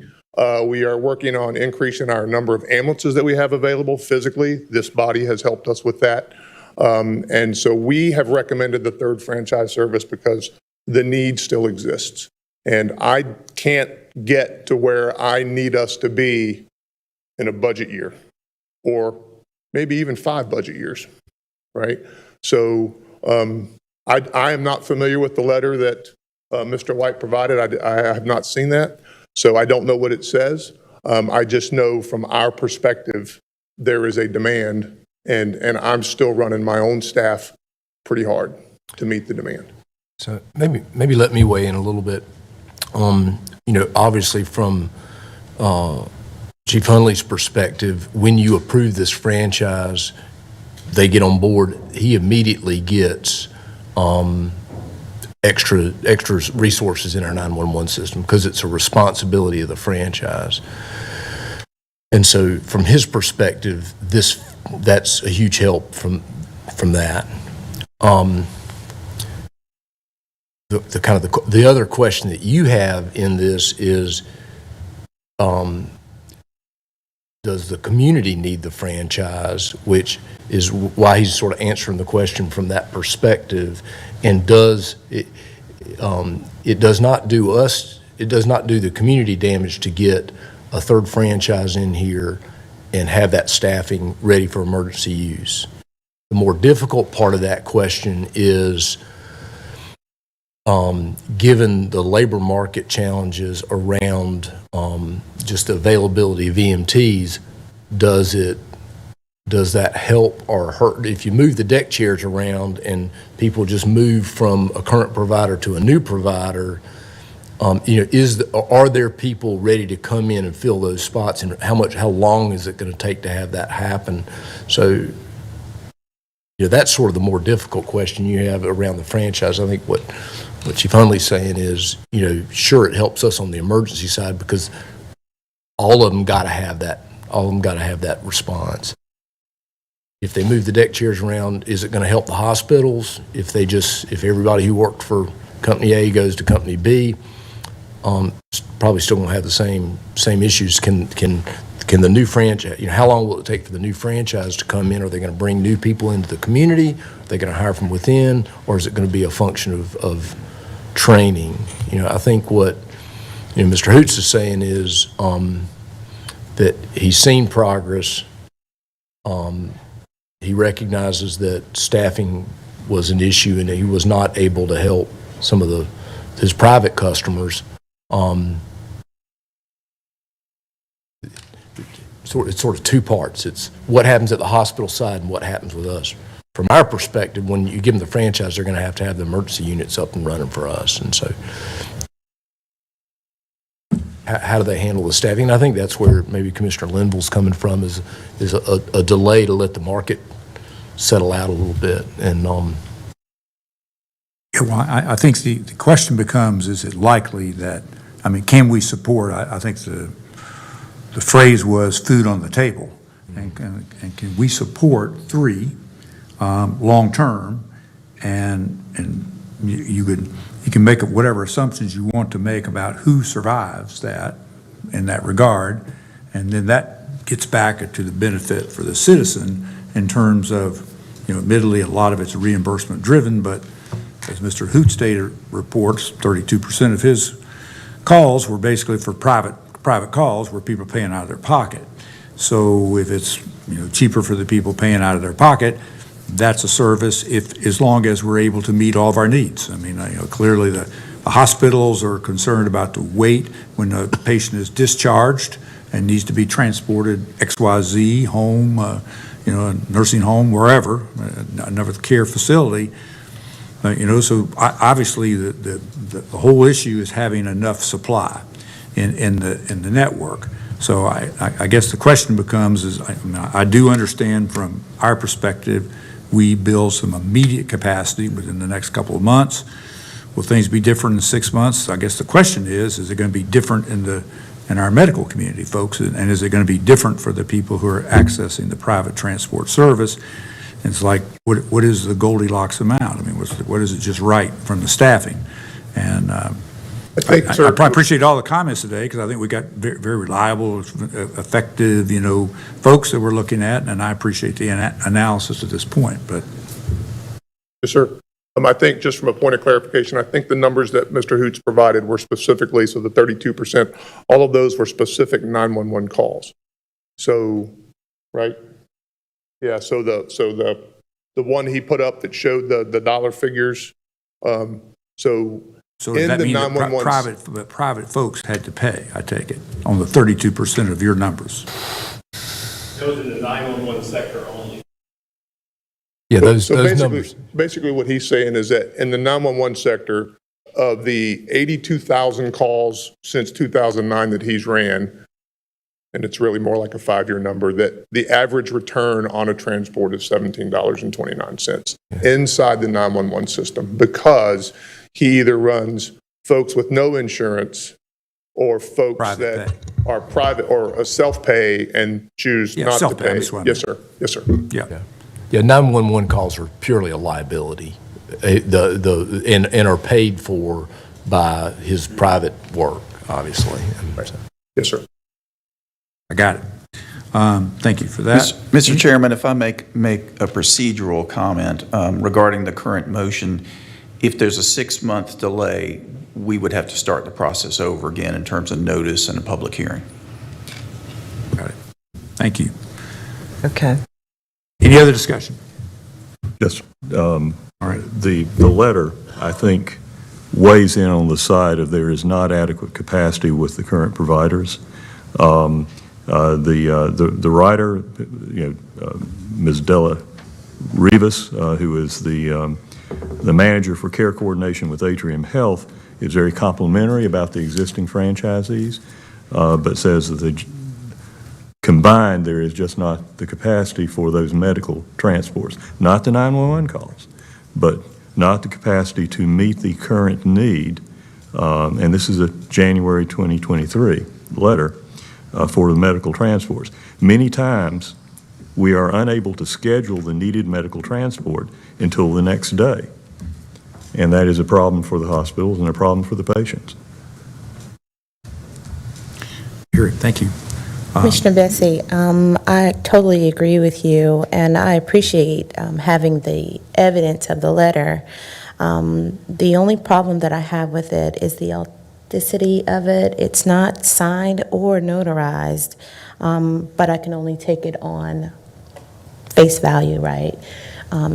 We are working on increasing our number of ambulances that we have available physically. This body has helped us with that. And so we have recommended the third franchise service because the need still exists. And I can't get to where I need us to be in a budget year, or maybe even 5 budget years, right? So I am not familiar with the letter that Mr. White provided. I have not seen that, so I don't know what it says. I just know from our perspective, there is a demand, and I'm still running my own staff pretty hard to meet the demand. So maybe let me weigh in a little bit. Obviously from Chief Hunley's perspective, when you approve this franchise, they get on board, he immediately gets extra resources in our 911 system because it's a responsibility of the franchise. And so from his perspective, that's a huge help from that. The other question that you have in this is, does the community need the franchise, which is why he's sort of answering the question from that perspective. And it does not do the community damage to get a third franchise in here and have that staffing ready for emergency use. The more difficult part of that question is, given the labor market challenges around just the availability of EMTs, does that help or hurt? If you move the deck chairs around and people just move from a current provider to a new provider, are there people ready to come in and fill those spots, and how long is it going to take to have that happen? So, that's sort of the more difficult question you have around the franchise. I think what Chief Hunley's saying is, sure, it helps us on the emergency side because all of them got to have that. All of them got to have that response. If they move the deck chairs around, is it going to help the hospitals? If everybody who worked for Company A goes to Company B, it's probably still going to have the same issues. Can the new franchise, how long will it take for the new franchise to come in? Are they going to bring new people into the community? Are they going to hire from within? Or is it going to be a function of training? I think what Mr. Hoots is saying is that he's seen progress. He recognizes that staffing was an issue and he was not able to help some of his private customers. It's sort of two parts. It's what happens at the hospital side and what happens with us. From our perspective, when you give them the franchise, they're going to have the emergency units up and running for us. And so how do they handle the staffing? And I think that's where maybe Commissioner Linville's coming from is a delay to let the market settle out a little bit. And I think the question becomes, is it likely that, can we support, I think the phrase was food on the table. And can we support 3 long-term? And you can make whatever assumptions you want to make about who survives that in that regard. And then that gets back to the benefit for the citizen in terms of, admittedly, a lot of it's reimbursement driven, but as Mr. Hoots data reports, 32% of his calls were basically for private calls where people are paying out of their pocket. So if it's cheaper for the people paying out of their pocket, that's a service as long as we're able to meet all of our needs. Clearly the hospitals are concerned about the wait when a patient is discharged and needs to be transported XYZ home, you know, a nursing home, wherever, another care facility. You know, so obviously the whole issue is having enough supply in the network. So I guess the question becomes is, I do understand from our perspective, we build some immediate capacity within the next couple of months. Will things be different in 6 months? I guess the question is it going to be different in our medical community, folks? And is it going to be different for the people who are accessing the private transport service? It's like, what is the Goldilocks amount? I mean, what is it just right from the staffing? And I appreciate all the comments today, because I think we got very, very reliable, effective, you know, folks that we're looking at, and I appreciate the analysis at this point. But Yes, sir. I think just from a point of clarification, I think the numbers that Mr. Hoots provided were specifically, so the 32%, all of those were specific 911 calls. So, right? Yeah, so the one he put up that showed the dollar figures, so does in that the mean that 911 private folks had to pay, I take it, on the 32% of your numbers? Those in the 911 sector only. Yeah, those basically, numbers. Basically what he's saying is that in the 911 sector, of the 82,000 calls since 2009 that he's ran, and it's really more like a 5-year number, that the average return on a transport is $17.29 inside the 911 system, because he either runs folks with no insurance or folks that are private or a self-pay and choose not to pay. Yes, sir. Yes, sir. Yeah, 911 calls are purely a liability, and are paid for by his private work, obviously. Yes, sir. I got it. Thank you for that. Mr. Chairman, if I make a procedural comment regarding the current motion, if there's a 6-month delay, we would have to start the process over again in terms of notice and a public hearing. Got it. Thank you. Okay. Any other discussion? Yes. All right. The letter, I think, weighs in on the side of there is not adequate capacity with the current providers. The writer, Ms. Della Rivas, who is the manager for care coordination with Atrium Health, is very complimentary about the existing franchisees, but says that combined there is just not the capacity for those medical transports, not the 911 calls, but not the capacity to meet the current need. And this is a January 2023 letter. For the medical transports. Many times, we are unable to schedule the needed medical transport until the next day. And that is a problem for the hospitals and a problem for the patients. Thank you. Commissioner Bessie, I totally agree with you, and I appreciate having the evidence of the letter. The only problem that I have with it is the authenticity of it. It's not signed or notarized, but I can only take it on face value, right?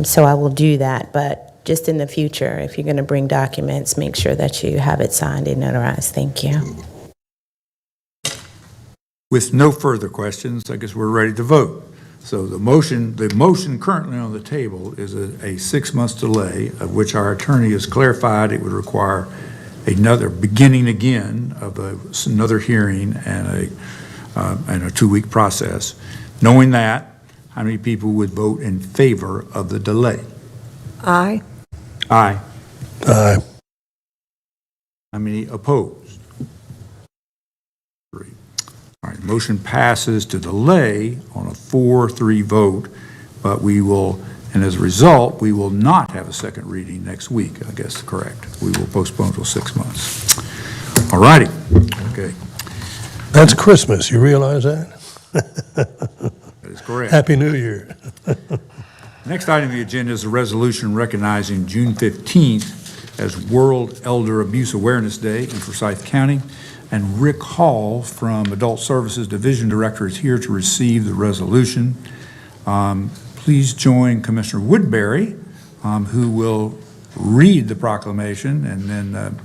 So I will do that, but just in the future, if you're going to bring documents, make sure that you have it signed and notarized. Thank you. With no further questions, I guess we're ready to vote. So the motion currently on the table is a 6-month delay, of which our attorney has clarified it would require another beginning again of another hearing and a 2-week process. Knowing that, how many people would vote in favor of the delay? Aye. Aye. Aye. How many opposed? 3. All right, motion passes to delay on a 4-3 vote, but we will, and as a result, we will not have a second reading next week, I guess, correct. We will postpone till 6 months. All righty. Okay. That's Christmas, you realize that? That is correct. Happy New Year. Next item on the agenda is a resolution recognizing June 15th as World Elder Abuse Awareness Day in Forsyth County. And Rick Hall from Adult Services Division Director is here to receive the resolution. Please join Commissioner Woodbury, who will read the proclamation, and then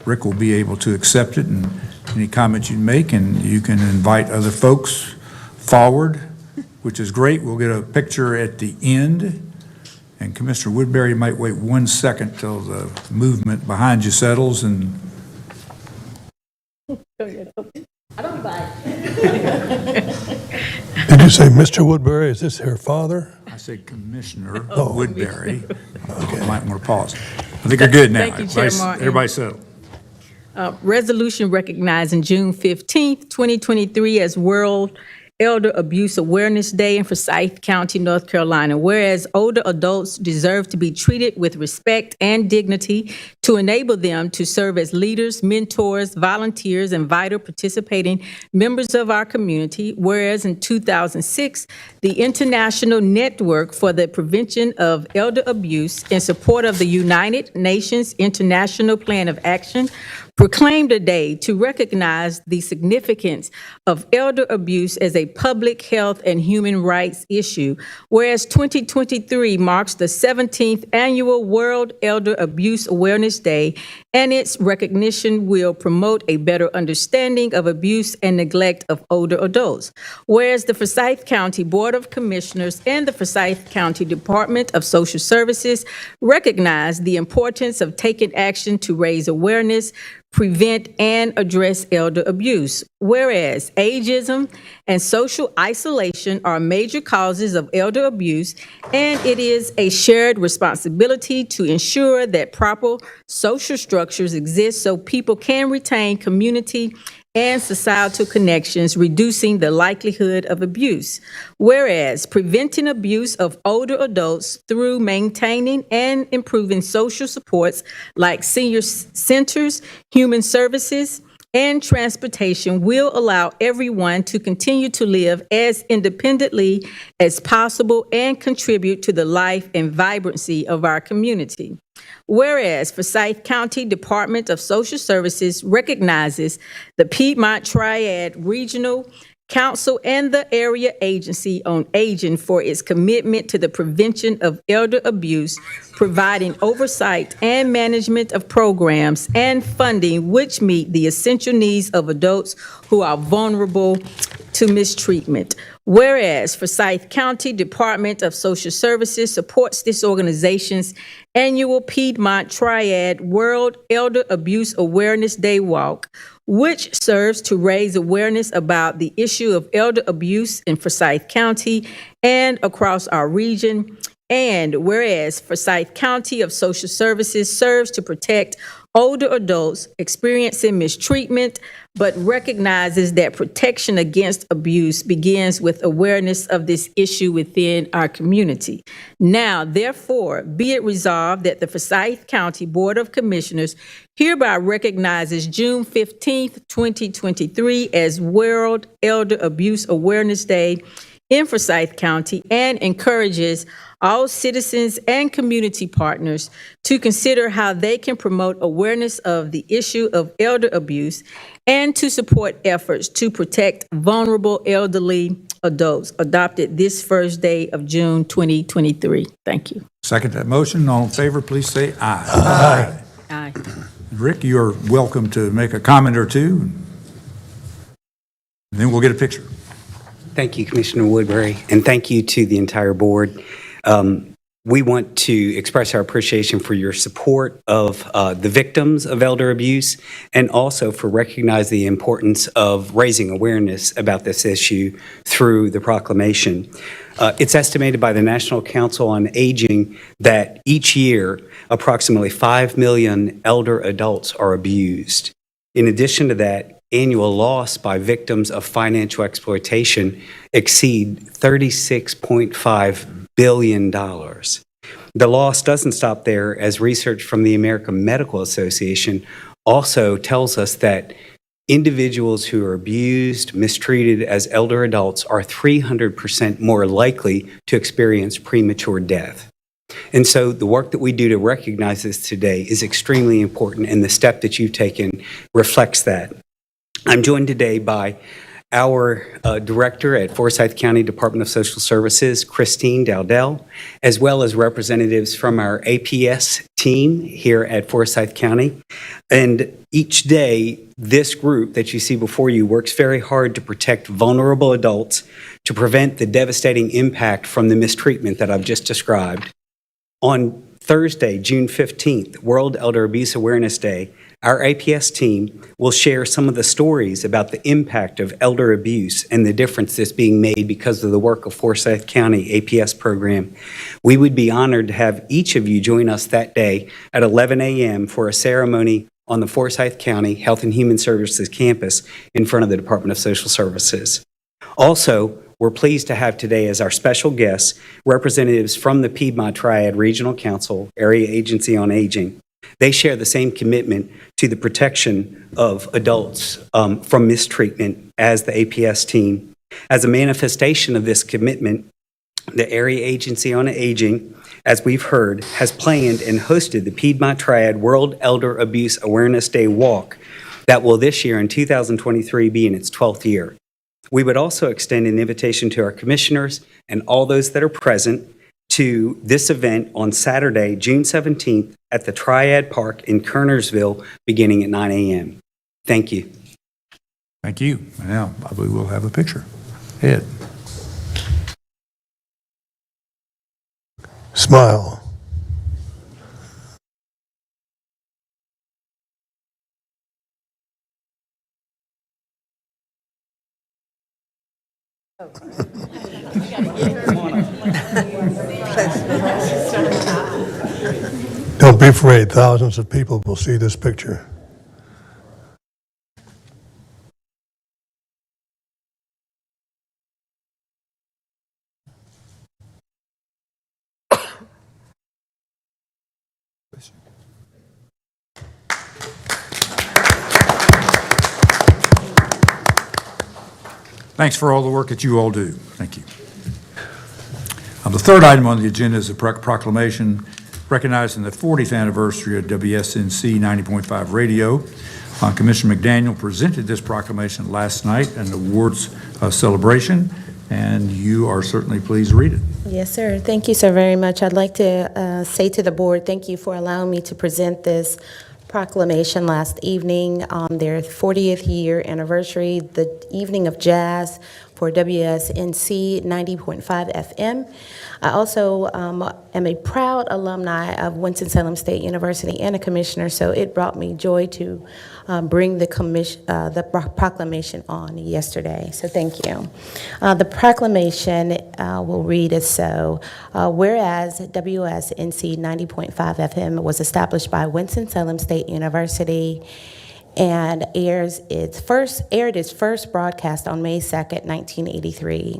Rick will be able to accept it and any comments you'd make, and you can invite other folks forward, which is great. We'll get a picture at the end. And Commissioner Woodbury might wait 1 second till the movement behind you settles, and Did you say Mr. Woodbury? Is this her father? I say Commissioner Oh. Woodbury. Might want to pause. I think you're good now. Thank you, Chair Everybody- Martin. Everybody settle. Resolution recognizing June 15th, 2023 as World Elder Abuse Awareness Day in Forsyth County, North Carolina. Whereas older adults deserve to be treated with respect and dignity to enable them to serve as leaders, mentors, volunteers, and vital participating members of our community. Whereas in 2006, the International Network for the Prevention of Elder Abuse, in support of the United Nations International Plan of Action, proclaimed a day to recognize the significance of elder abuse as a public health and human rights issue, whereas 2023 marks the 17th annual World Elder Abuse Awareness Day, and its recognition will promote a better understanding of abuse and neglect of older adults. Whereas the Forsyth County Board of Commissioners and the Forsyth County Department of Social Services recognize the importance of taking action to raise awareness, prevent, and address elder abuse. Whereas ageism and social isolation are major causes of elder abuse, and it is a shared responsibility to ensure that proper social structures exist so people can retain community and societal connections, reducing the likelihood of abuse. Whereas preventing abuse of older adults through maintaining and improving social supports like senior centers, human services, and transportation will allow everyone to continue to live as independently as possible and contribute to the life and vibrancy of our community. Whereas Forsyth County Department of Social Services recognizes the Piedmont Triad Regional Council and the Area Agency on Aging for its commitment to the prevention of elder abuse, providing oversight and management of programs and funding which meet the essential needs of adults who are vulnerable to mistreatment. Whereas Forsyth County Department of Social Services supports this organization's annual Piedmont Triad World Elder Abuse Awareness Day Walk, which serves to raise awareness about the issue of elder abuse in Forsyth County and across our region. And whereas Forsyth County of Social Services serves to protect older adults experiencing mistreatment, but recognizes that protection against abuse begins with awareness of this issue within our community. Now, therefore, be it resolved that the Forsyth County Board of Commissioners hereby recognizes June 15th, 2023 as World Elder Abuse Awareness Day in Forsyth County and encourages all citizens and community partners to consider how they can promote awareness of the issue of elder abuse and to support efforts to protect vulnerable elderly adults, adopted this first day of June 2023. Thank you. Second that motion. All in favor, please say aye. Aye. Aye. Rick, you're welcome to make a comment or two, and then we'll get a picture. Thank you, Commissioner Woodbury, and thank you to the entire board. We want to express our appreciation for your support of the victims of elder abuse and also for recognizing the importance of raising awareness about this issue through the proclamation. It's estimated by the National Council on Aging that each year approximately 5 million elder adults are abused. In addition to that, annual loss by victims of financial exploitation exceed $36.5 billion. The loss doesn't stop there, as research from the American Medical Association also tells us that individuals who are abused, mistreated as elder adults are 300% more likely to experience premature death. And so the work that we do to recognize this today is extremely important, and the step that you've taken reflects that. I'm joined today by our director at Forsyth County Department of Social Services, Christine Dowdell, as well as representatives from our APS team here at Forsyth County. And each day, this group that you see before you works very hard to protect vulnerable adults, to prevent the devastating impact from the mistreatment that I've just described. On Thursday, June 15th, World Elder Abuse Awareness Day, our APS team will share some of the stories about the impact of elder abuse and the difference that's being made because of the work of Forsyth County APS program. We would be honored to have each of you join us that day at 11 a.m. for a ceremony on the Forsyth County Health and Human Services campus in front of the Department of Social Services. Also, we're pleased to have today as our special guests representatives from the Piedmont Triad Regional Council, Area Agency on Aging. They share the same commitment to the protection of adults from mistreatment as the APS team. As a manifestation of this commitment, the Area Agency on Aging, as we've heard, has planned and hosted the Piedmont Triad World Elder Abuse Awareness Day Walk that will this year in 2023 be in its 12th year. We would also extend an invitation to our commissioners and all those that are present to this event on Saturday, June 17th at the Triad Park in Kernersville, beginning at 9 a.m. Thank you. Thank you. Now, I believe we'll have a picture. Ed. Smile. Don't be afraid, thousands of people will see this picture. Thanks for all the work that you all do. Thank you. The third item on the agenda is a proclamation recognizing the 40th anniversary of WSNC 90.5 Radio. Commissioner McDaniel presented this proclamation last night in the awards celebration, and you are certainly pleased to read it. Yes, sir. Thank you so very much. I'd like to say to the board, thank you for allowing me to present this proclamation last evening on their 40th year anniversary, the evening of jazz for WSNC 90.5 FM. I also am a proud alumni of Winston-Salem State University and a commissioner, so it brought me joy to bring the proclamation on yesterday. So thank you. The proclamation will read as so. Whereas WSNC 90.5 FM was established by Winston-Salem State University and aired its first broadcast on May 2nd, 1983.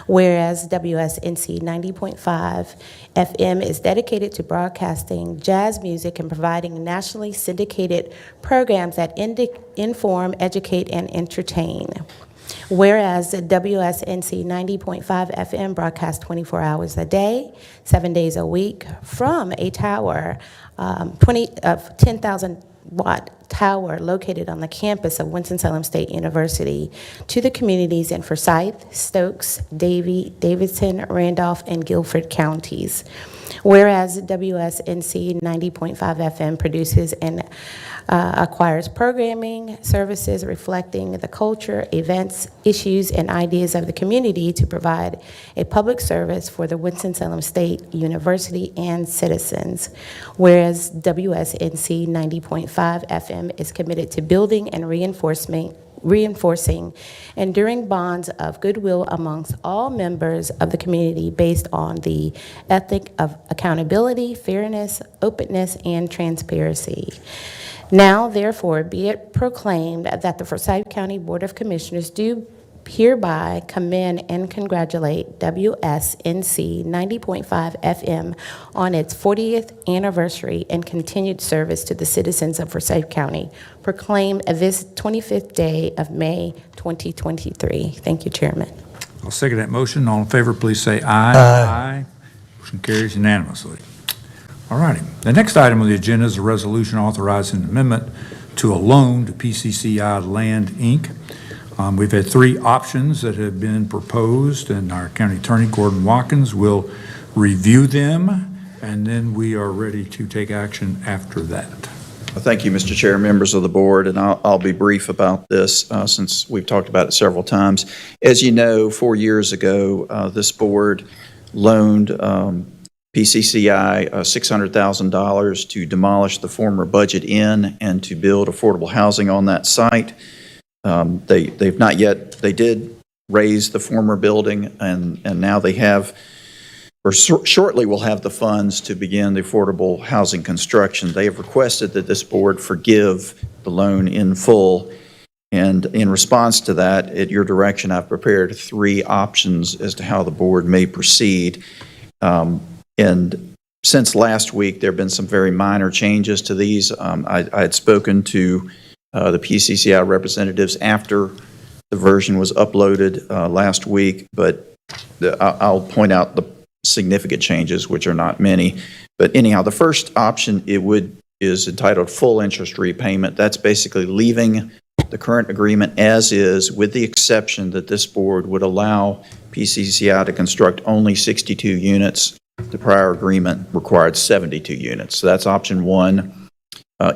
Whereas WSNC 90.5 FM is dedicated to broadcasting jazz music and providing nationally syndicated programs that inform, educate, and entertain. Whereas WSNC 90.5 FM broadcasts 24 hours a day, 7 days a week from a tower, 10,000 watt tower located on the campus of Winston-Salem State University to the communities in Forsyth, Stokes, Davidson, Randolph, and Guilford counties. Whereas WSNC 90.5 FM produces and acquires programming services reflecting the culture, events, issues, and ideas of the community to provide a public service for the Winston-Salem State University and citizens. Whereas WSNC 90.5 FM is committed to building and reinforcing enduring bonds of goodwill amongst all members of the community based on the ethic of accountability, fairness, openness, and transparency. Now, therefore, be it proclaimed that the Forsyth County Board of Commissioners do hereby commend and congratulate WSNC 90.5 FM on its 40th anniversary and continued service to the citizens of Forsyth County, proclaimed this 25th day of May 2023. Thank you, Chairman. I'll second that motion. All in favor, please say aye. Aye. Motion carries unanimously. All righty. The next item on the agenda is a resolution authorizing an amendment to a loan to PCCI Land, Inc. We've had three options that have been proposed, and our county attorney, Gordon Watkins, will review them, and then we are ready to take action after that. Thank you, Mr. Chair, members of the board, and I'll be brief about this since we've talked about it several times. As you know, 4 years ago, this board loaned PCCI $600,000 to demolish the former Budget Inn and to build affordable housing on that site. They've not yet, they did raise the former building, and now they have, or shortly will have the funds to begin the affordable housing construction. They have requested that this board forgive the loan in full. And in response to that, at your direction, I've prepared three options as to how the board may proceed. And since last week, there have been some very minor changes to these. I had spoken to the PCCI representatives after the version was uploaded last week, but I'll point out the significant changes, which are not many. But anyhow, the first option is entitled full interest repayment. That's basically leaving the current agreement as is, with the exception that this board would allow PCCI to construct only 62 units. The prior agreement required 72 units. So that's option one.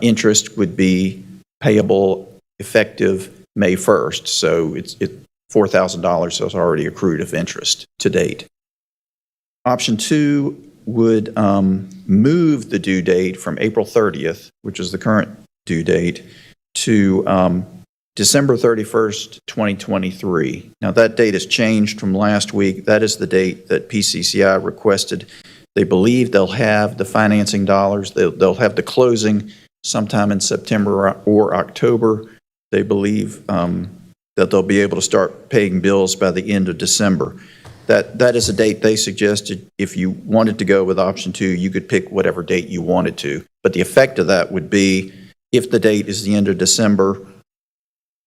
Interest would be payable effective May 1st. So it's $4,000, so it's already accrued of interest to date. Option two would move the due date from April 30th, which is the current due date, to December 31st, 2023. Now, that date has changed from last week. That is the date that PCCI requested. They believe they'll have the financing dollars. They'll have the closing sometime in September or October. They believe that they'll be able to start paying bills by the end of December. That is a date they suggested. If you wanted to go with option two, you could pick whatever date you wanted to. But the effect of that would be, if the date is the end of December,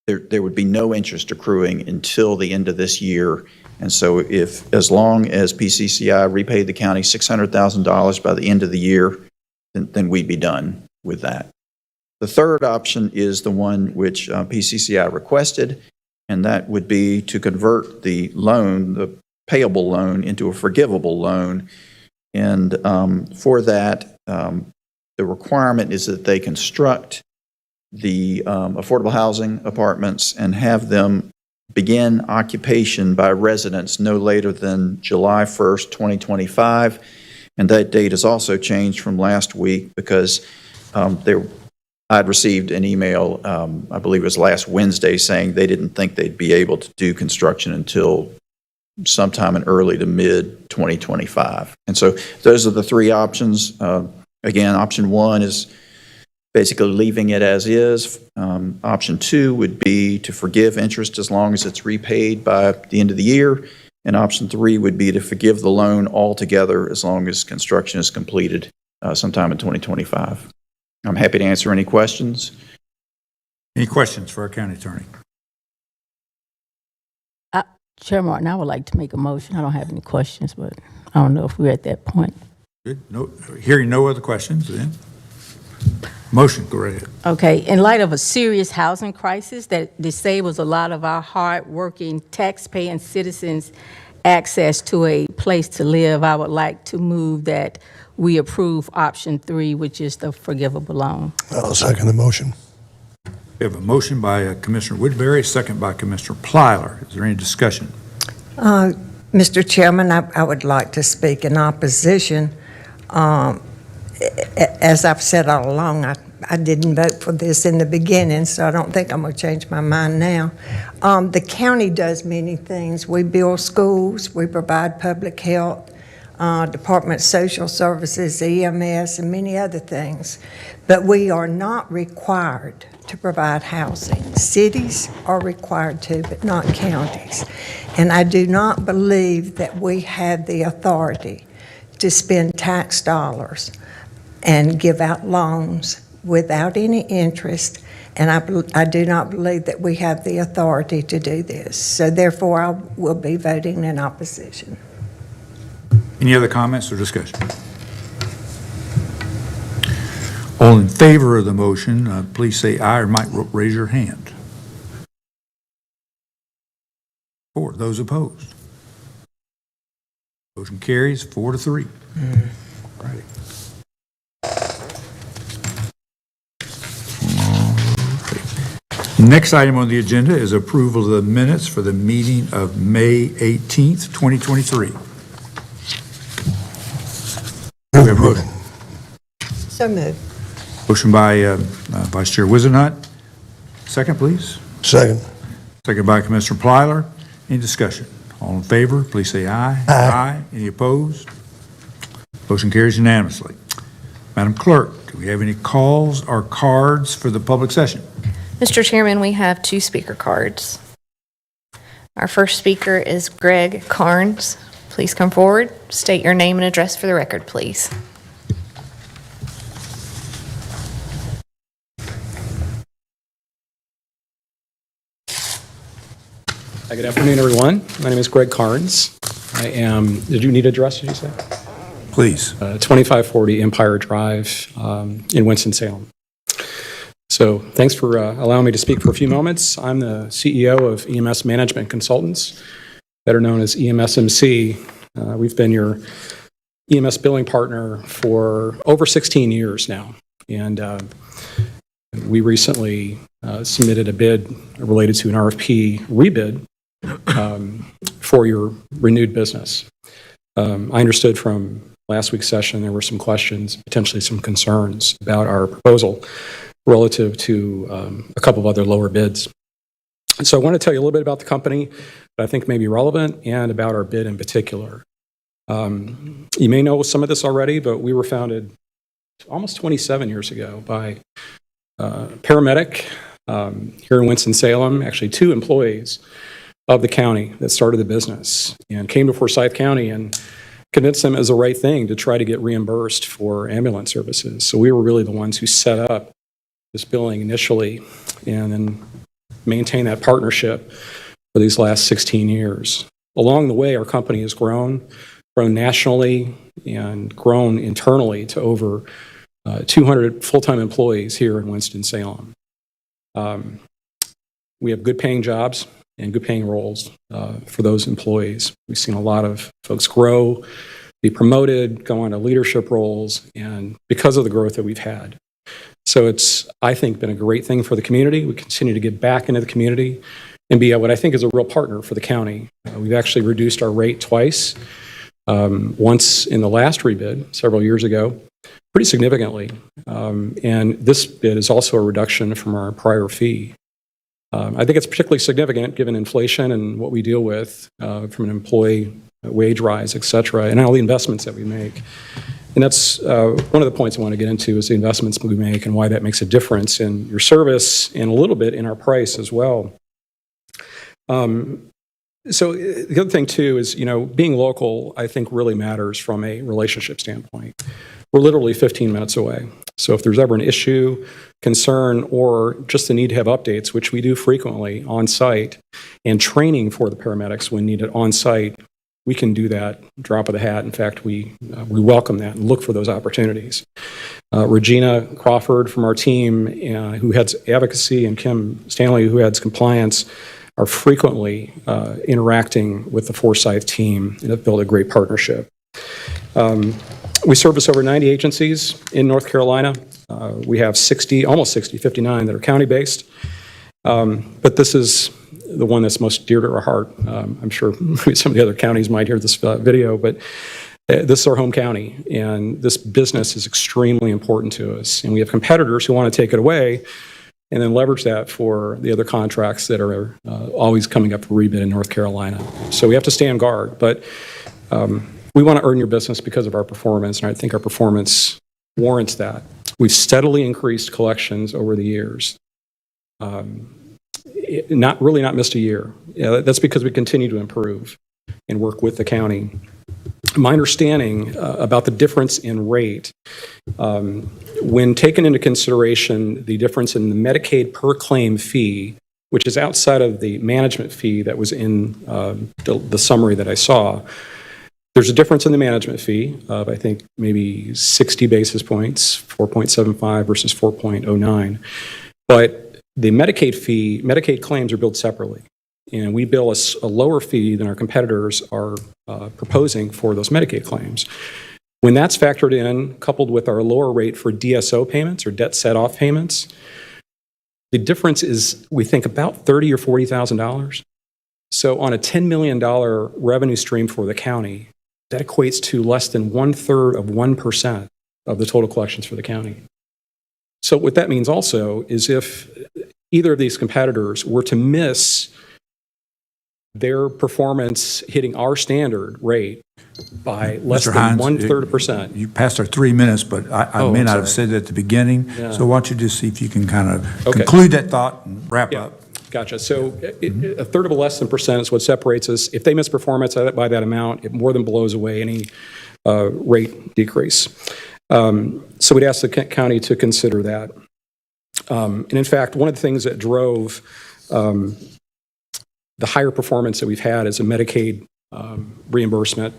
there would be no interest accruing until the end of this year. And so as long as PCCI repaid the county $600,000 by the end of the year, then we'd be done with that. The third option is the one which PCCI requested, and that would be to convert the loan, the payable loan, into a forgivable loan. And for that, the requirement is that they construct the affordable housing apartments and have them begin occupation by residents no later than July 1st, 2025. And that date has also changed from last week because I'd received an email, I believe it was last Wednesday, saying they didn't think they'd be able to do construction until sometime in early to mid 2025. And so those are the three options. Again, option one is basically leaving it as is. Option two would be to forgive interest as long as it's repaid by the end of the year. And option three would be to forgive the loan altogether as long as construction is completed sometime in 2025. I'm happy to answer any questions. Any questions for our county attorney? Chair Martin, I would like to make a motion. I don't have any questions, but I don't know if we're at that point. Good. Hearing no other questions, then. Motion, go right ahead. Okay, in light of a serious housing crisis that disables a lot of our hard-working, tax-paying citizens' access to a place to live, I would like to move that we approve option three, which is the forgivable loan. I'll second the motion. We have a motion by Commissioner Woodbury, second by Commissioner Plyler. Is there any discussion? Mr. Chairman, I would like to speak in opposition. As I've said all along, I didn't vote for this in the beginning, so I don't think I'm going to change my mind now. The county does many things. We build schools, we provide public health, Department of Social Services, EMS, and many other things. But we are not required to provide housing. Cities are required to, but not counties. And I do not believe that we have the authority to spend tax dollars and give out loans without any interest, and I do not believe that we have the authority to do this. So therefore, I will be voting in opposition. Any other comments or discussion? All in favor of the motion, please say aye or might raise your hand. 4. Those opposed? Motion carries 4-3. Righty. Next item on the agenda is approval of the minutes for the meeting of May 18th, 2023. Do we have a motion? So moved. Motion by Vice Chair Wizenhut. Second, please. Second. Second by Commissioner Plyler. Any discussion? All in favor, please say aye. Aye. Any opposed? Motion carries unanimously. Madam Clerk, do we have any calls or cards for the public session? Mr. Chairman, we have 2 speaker cards. Our first speaker is Greg Carnes. Please come forward. State your name and address for the record, please. Hi, good afternoon, everyone. My name is Greg Carnes. I am, did you need address, did you say? Please. 2540 Empire Drive in Winston-Salem. So thanks for allowing me to speak for a few moments. I'm the CEO of EMS Management Consultants, better known as EMSMC. We've been your EMS billing partner for over 16 years now. And we recently submitted a bid related to an RFP rebid for your renewed business. I understood from last week's session there were some questions, potentially some concerns about our proposal relative to a couple of other lower bids. And so I want to tell you a little bit about the company that I think may be relevant and about our bid in particular. You may know some of this already, but we were founded almost 27 years ago by a paramedic here in Winston-Salem, actually 2 employees of the county that started the business and came to Forsyth County and convinced them it was the right thing to try to get reimbursed for ambulance services. So we were really the ones who set up this billing initially and then maintained that partnership for these last 16 years. Along the way, our company has grown nationally and grown internally to over 200 full-time employees here in Winston-Salem. We have good paying jobs and good paying roles for those employees. We've seen a lot of folks grow, be promoted, go on to leadership roles, and because of the growth that we've had. So it's, I think, been a great thing for the community. We continue to get back into the community and be what I think is a real partner for the county. We've actually reduced our rate twice, once in the last rebid several years ago, pretty significantly. And this bid is also a reduction from our prior fee. I think it's particularly significant given inflation and what we deal with from an employee wage rise, et cetera, and all the investments that we make. And that's one of the points I want to get into is the investments we make and why that makes a difference in your service and a little bit in our price as well. So the other thing too is, being local, I think really matters from a relationship standpoint. We're literally 15 minutes away. So if there's ever an issue, concern, or just the need to have updates, which we do frequently on site, and training for the paramedics when needed on site, we can do that drop of the hat. In fact, we welcome that and look for those opportunities. Regina Crawford from our team, who heads advocacy, and Kim Stanley, who heads compliance, are frequently interacting with the Forsyth team and have built a great partnership. We service over 90 agencies in North Carolina. We have 59 that are county-based. But this is the one that's most dear to our heart. I'm sure some of the other counties might hear this video, but this is our home county, and this business is extremely important to us. And we have competitors who want to take it away and then leverage that for the other contracts that are always coming up for rebid in North Carolina. So we have to stand guard, but we want to earn your business because of our performance, and I think our performance warrants that. We've steadily increased collections over the years. Not missed a year. That's because we continue to improve and work with the county. My understanding about the difference in rate, when taken into consideration the difference in the Medicaid per claim fee, which is outside of the management fee that was in the summary that I saw, there's a difference in the management fee of, I think, maybe 60 basis points, 4.75 versus 4.09. But the Medicaid claims are billed separately. and we bill a lower fee than our competitors are proposing for those Medicaid claims. When that's factored in, coupled with our lower rate for DSO payments or debt set-off payments, the difference is, we think, about $30,000 or $40,000. So on a $10 million revenue stream for the county, that equates to less than 1/3 of 1% of the total collections for the county. So what that means also is if either of these competitors were to miss their performance hitting our standard rate by less Mr. than Hines, 1/3 of a percent. You passed our 3 minutes, but I Oh, may I'm not have sorry. said it at the beginning. Yeah. So why don't you just see if you can kind of Okay. conclude that thought and wrap Yeah. up. Gotcha. So a third of a less than percent is what separates us. If they miss performance by that amount, it more than blows away any rate decrease. So we'd ask the county to consider that. And in fact, one of the things that drove the higher performance that we've had is a Medicaid reimbursement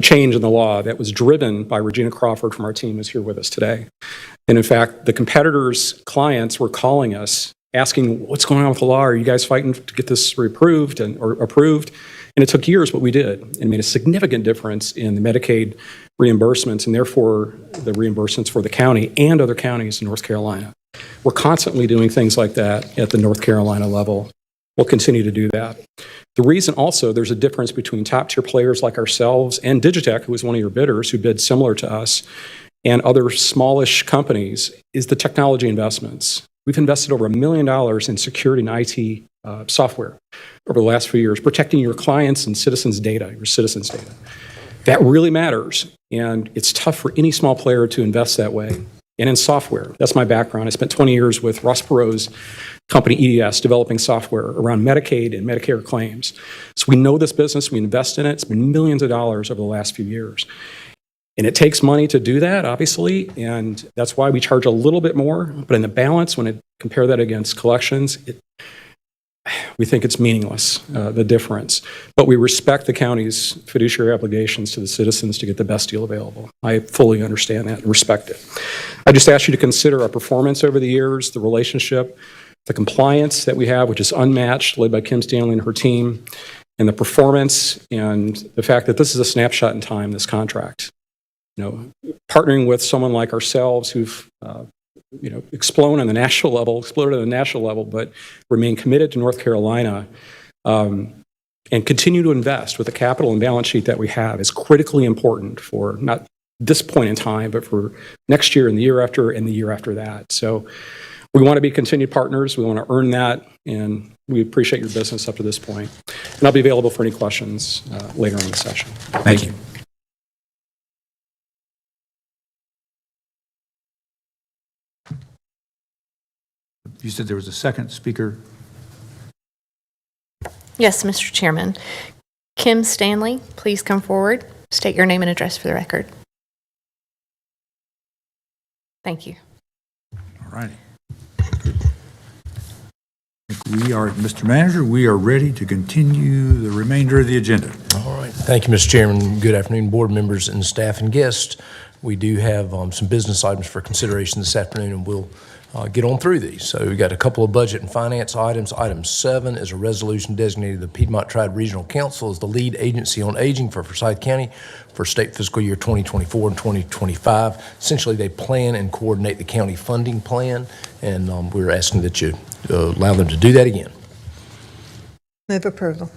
change in the law that was driven by Regina Crawford from our team, who's here with us today. And in fact, the competitors' clients were calling us, asking, what's going on with the law? Are you guys fighting to get this reapproved or approved? And it took years, but we did, and made a significant difference in the Medicaid reimbursements, and therefore the reimbursements for the county and other counties in North Carolina. We're constantly doing things like that at the North Carolina level. We'll continue to do that. The reason also there's a difference between top-tier players like ourselves and Digitech, who was one of your bidders, who bid similar to us, and other smallish companies, is the technology investments. We've invested over $1 million in security and IT software over the last few years, protecting your clients' and citizens' data, your citizens' data. That really matters, and it's tough for any small player to invest that way. And in software, that's my background. I spent 20 years with Ross Perot's company EDS developing software around Medicaid and Medicare claims. So we know this business, we invest in it. It's been millions of dollars over the last few years. And it takes money to do that, obviously, and that's why we charge a little bit more. But in the balance, when I compare that against collections, we think it's meaningless, the difference. But we respect the county's fiduciary obligations to the citizens to get the best deal available. I fully understand that and respect it. I just ask you to consider our performance over the years, the relationship, the compliance that we have, which is unmatched, led by Kim Stanley and her team, and the performance and the fact that this is a snapshot in time, this contract. You know, partnering with someone like ourselves who've exploded on the national level, but remain committed to North Carolina and continue to invest with the capital and balance sheet that we have is critically important for not this point in time, but for next year and the year after and the year after that. So we want to be continued partners. We want to earn that, and we appreciate your business up to this point. And I'll be available for any questions later in the session. Thank you. You said there was a second speaker. Yes, Mr. Chairman. Kim Stanley, please come forward. State your name and address for the record. Thank you. All righty. Mr. Manager, we are ready to continue the remainder of the agenda. All right. Thank you, Mr. Chairman. Good afternoon, board members and staff and guests. We do have some business items for consideration this afternoon, and we'll get on through these. So we've got a couple of budget and finance items. Item 7 is a resolution designating the Piedmont Triad Regional Council as the lead agency on aging for Forsyth County for state fiscal year 2024 and 2025. Essentially, they plan and coordinate the county funding plan, and we're asking that you allow them to do that again. Move approval.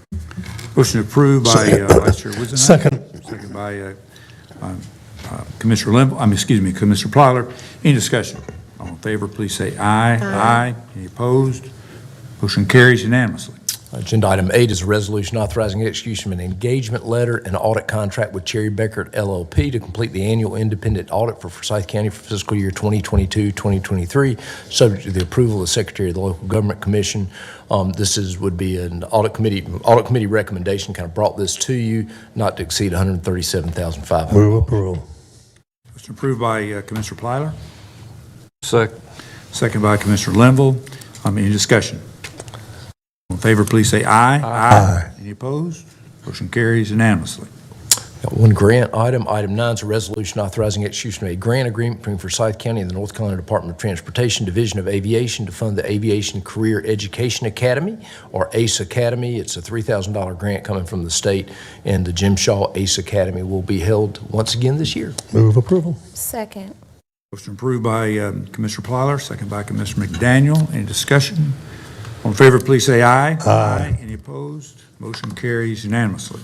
Motion approved by Vice Chair Wizenhut. Second by Commissioner Commissioner Plyler. Any discussion? All in favor, please say aye. Aye. Any opposed? Motion carries unanimously. Agenda item 8 is a resolution authorizing execution of an engagement letter and audit contract with Cherry Beckert LLP to complete the annual independent audit for Forsyth County for fiscal year 2022-2023, subject to the approval of the Secretary of the Local Government Commission. This would be an audit committee recommendation, kind of brought this to you, not to exceed $137,500. Move approval. Motion approved by Commissioner Plyler. Second by Commissioner Linville. Any discussion? All in favor, please say aye. Aye. Any opposed? Motion carries unanimously. Got one grant item. Item 9 is a resolution authorizing execution of a grant agreement between Forsyth County and the North Carolina Department of Transportation Division of Aviation to fund the Aviation Career Education Academy, or ACE Academy. It's a $3,000 grant coming from the state, and the Jim Shaw ACE Academy will be held once again this year. Move approval. Second. Motion approved by Commissioner Plyler, second by Commissioner McDaniel. Any discussion? All in favor, please say aye. Aye. Any opposed? Motion carries unanimously.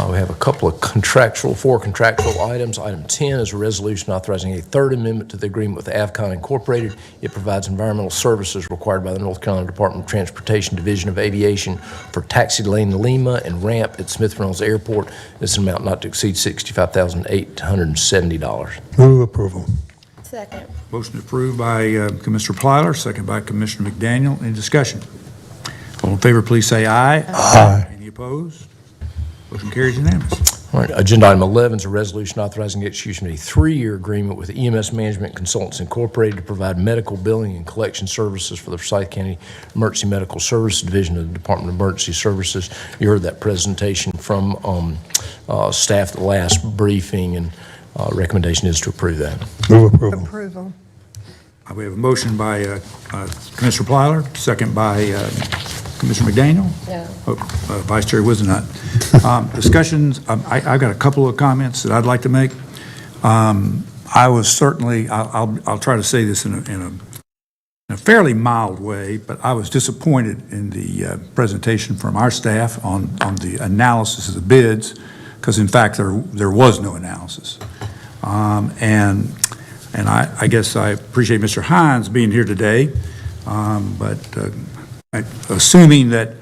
We have a couple of four contractual items. Item 10 is a resolution authorizing a third amendment to the agreement with Avcon Incorporated. It provides environmental services required by the North Carolina Department of Transportation Division of Aviation for taxi lane Lima and ramp at Smith Reynolds Airport. This amount not to exceed $65,870. Move approval. Second. Motion approved by Commissioner Plyler, second by Commissioner McDaniel. Any discussion? All in favor, please say aye. Aye. Any opposed? Motion carries unanimously. All right, agenda item 11 is a resolution authorizing the execution of a 3-year agreement with EMS Management Consultants Incorporated to provide medical billing and collection services for the Forsyth County Emergency Medical Services Division of the Department of Emergency Services. You heard that presentation from staff at the last briefing, and recommendation is to approve that. Move approval. Approval. We have a motion by Commissioner Plyler, second by Commissioner McDaniel. No. Vice Chair Wizenhut. Discussions, I've got a couple of comments that I'd like to make. I was certainly, I'll try to say this in a fairly mild way, but I was disappointed in the presentation from our staff on the analysis of the bids, because in fact there was no analysis. And I guess I appreciate Mr. Hines being here today, but assuming that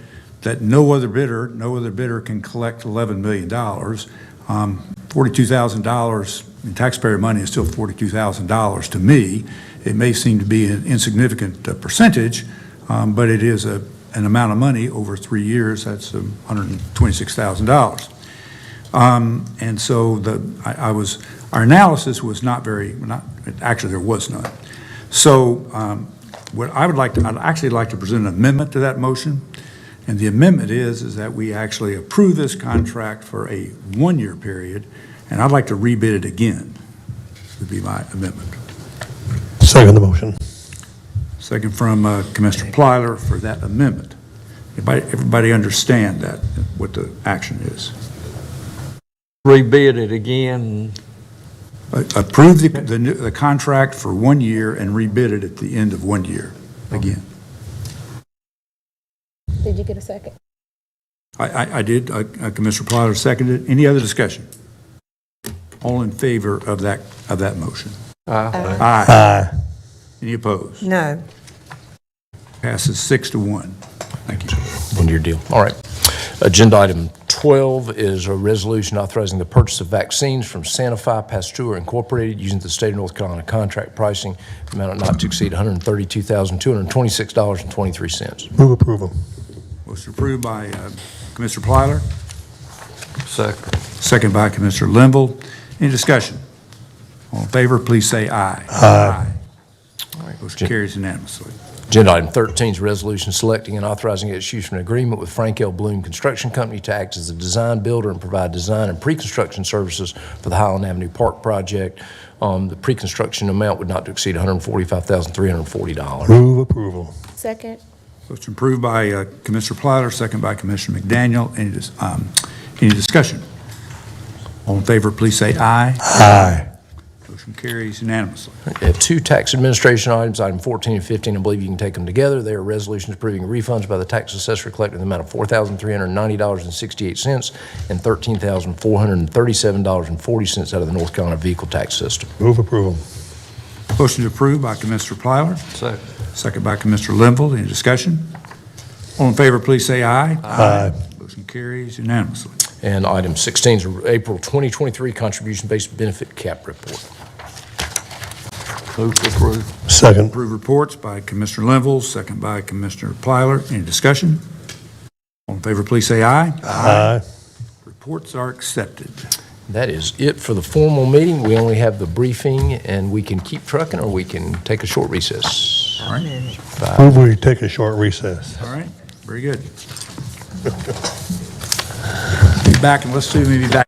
no other bidder can collect $11 million, $42,000 in taxpayer money is still $42,000 to me. It may seem to be an insignificant percentage, but it is an amount of money over 3 years. That's $126,000. And so our analysis was actually there was none. So I'd actually like to present an amendment to that motion. And the amendment is that we actually approve this contract for a 1-year period, and I'd like to rebid it again, would be my amendment. Second the motion. Second from Commissioner Plyler for that amendment. Everybody understand that, what the action is? Rebid it again. Approve the contract for 1 year and rebid it at the end of 1 year again. Did you get a second? I did. Commissioner Plyler seconded. Any other discussion? All in favor of that motion? Aye. Aye. Any opposed? No. Passes 6-1. Thank you. 1-year deal. All right. Agenda item 12 is a resolution authorizing the purchase of vaccines from Sanofi Pasteur Incorporated using the state of North Carolina contract pricing, amount not to exceed $132,226.23. Move approval. Motion approved by Commissioner Plyler. Second. Second by Commissioner Linville. Any discussion? All in favor, please say aye. Aye. All right, motion carries unanimously. Agenda item 13 is a resolution selecting and authorizing execution of an agreement with Frank L. Bloom Construction Company to act as a design builder and provide design and pre-construction services for the Highland Avenue Park project. The pre-construction amount would not to exceed $145,340. Move approval. Second. Motion approved by Commissioner Plyler, second by Commissioner McDaniel. Any discussion? All in favor, please say aye. Aye. Motion carries unanimously. We have 2 tax administration items, item 14 and 15. I believe you can take them together. They are resolutions approving refunds by the tax assessor collecting the amount of $4,390.68 and $13,437.40 out of the North Carolina vehicle tax system. Move approval. Motion approved by Commissioner Plyler. Second. Second by Commissioner Linville. Any discussion? All in favor, please say aye. Aye. Motion carries unanimously. And item 16 is April 2023 contribution-based benefit cap report. Move to approve. Second. Approved reports by Commissioner Linville, second by Commissioner Plyler. Any discussion? All in favor, please say aye. Aye. Reports are accepted. That is it for the formal meeting. We only have the briefing, and we can keep trucking, or we can take a short recess. All right. Move we take a short recess. All right. Very good. Be back, and let's see, maybe back.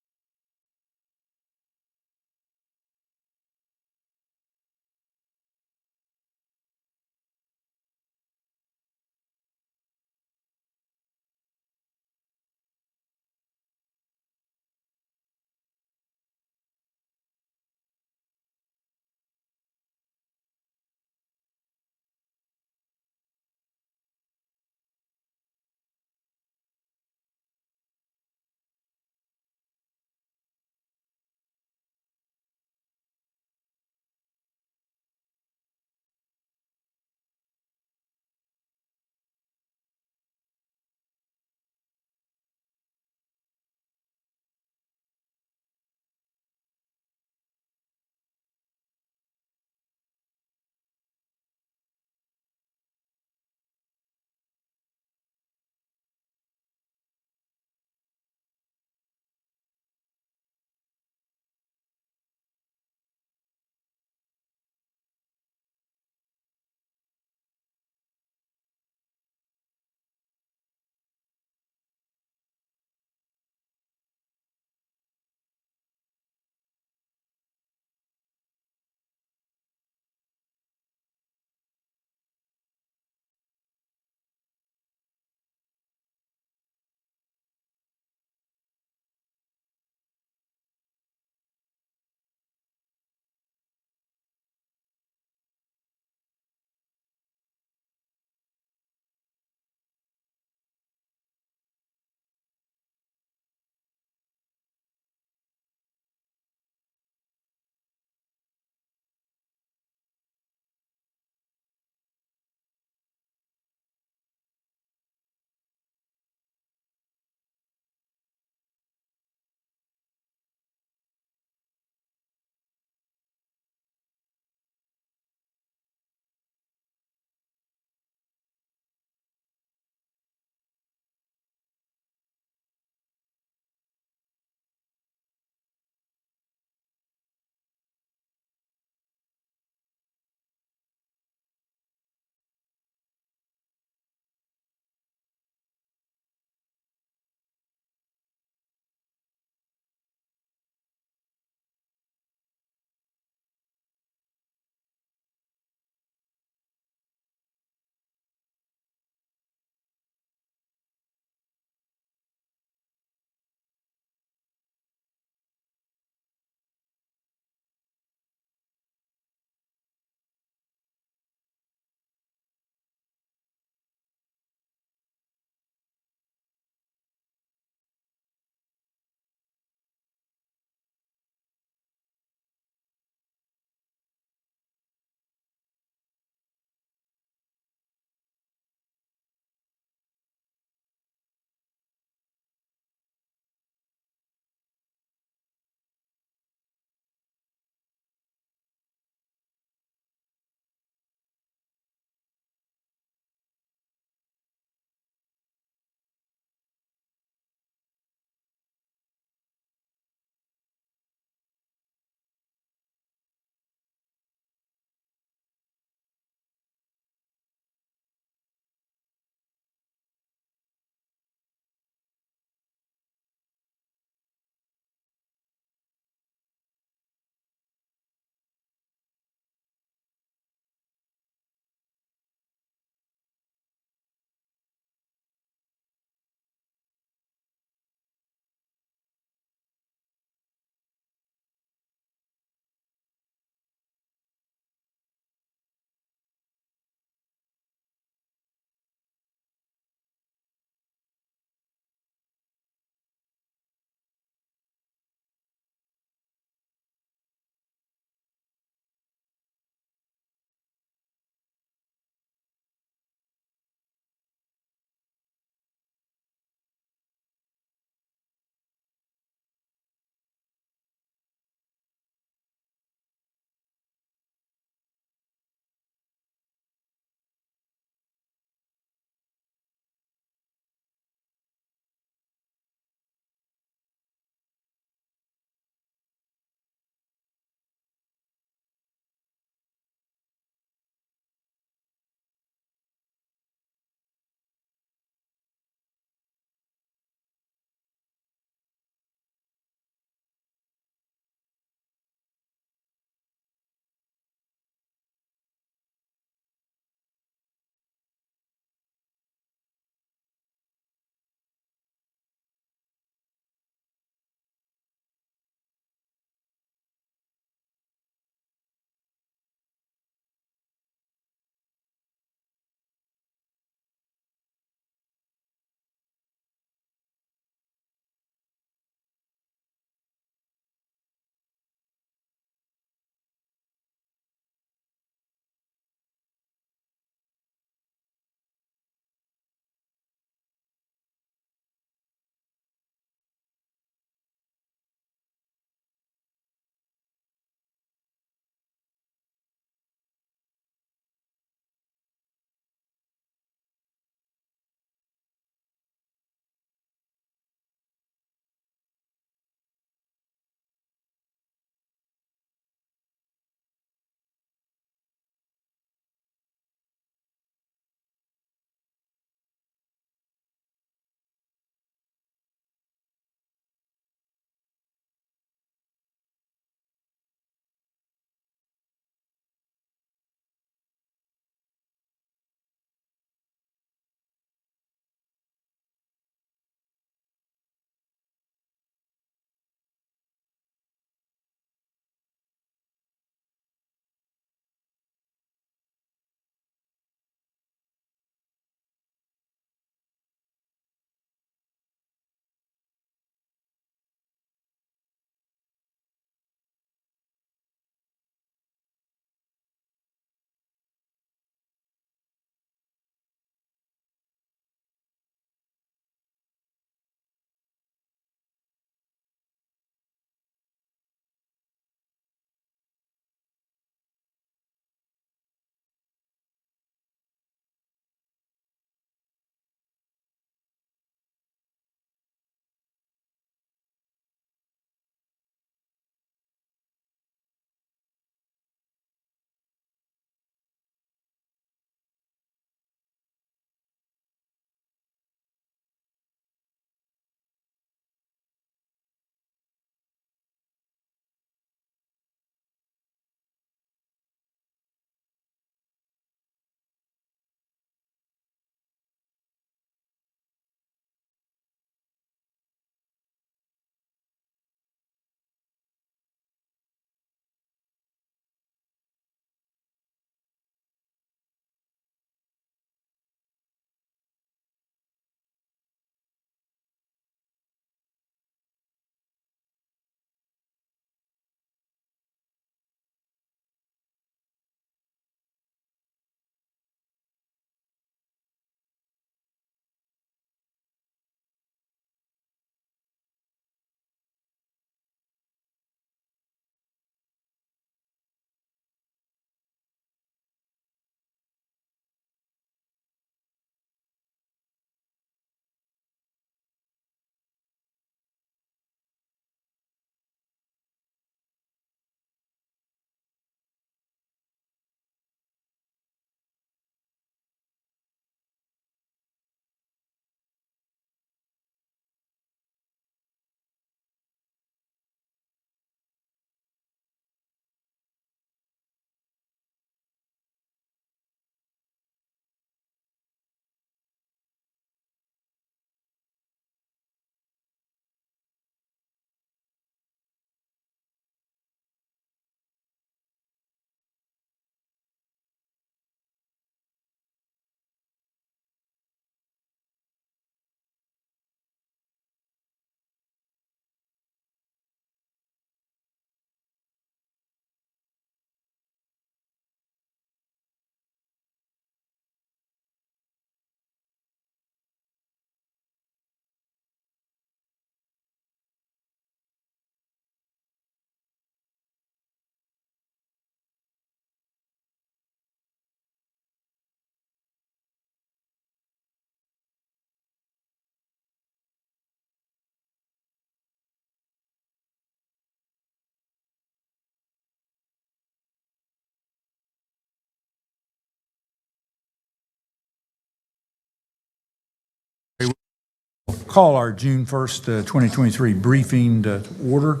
Call our June 1st, 2023 briefing to order.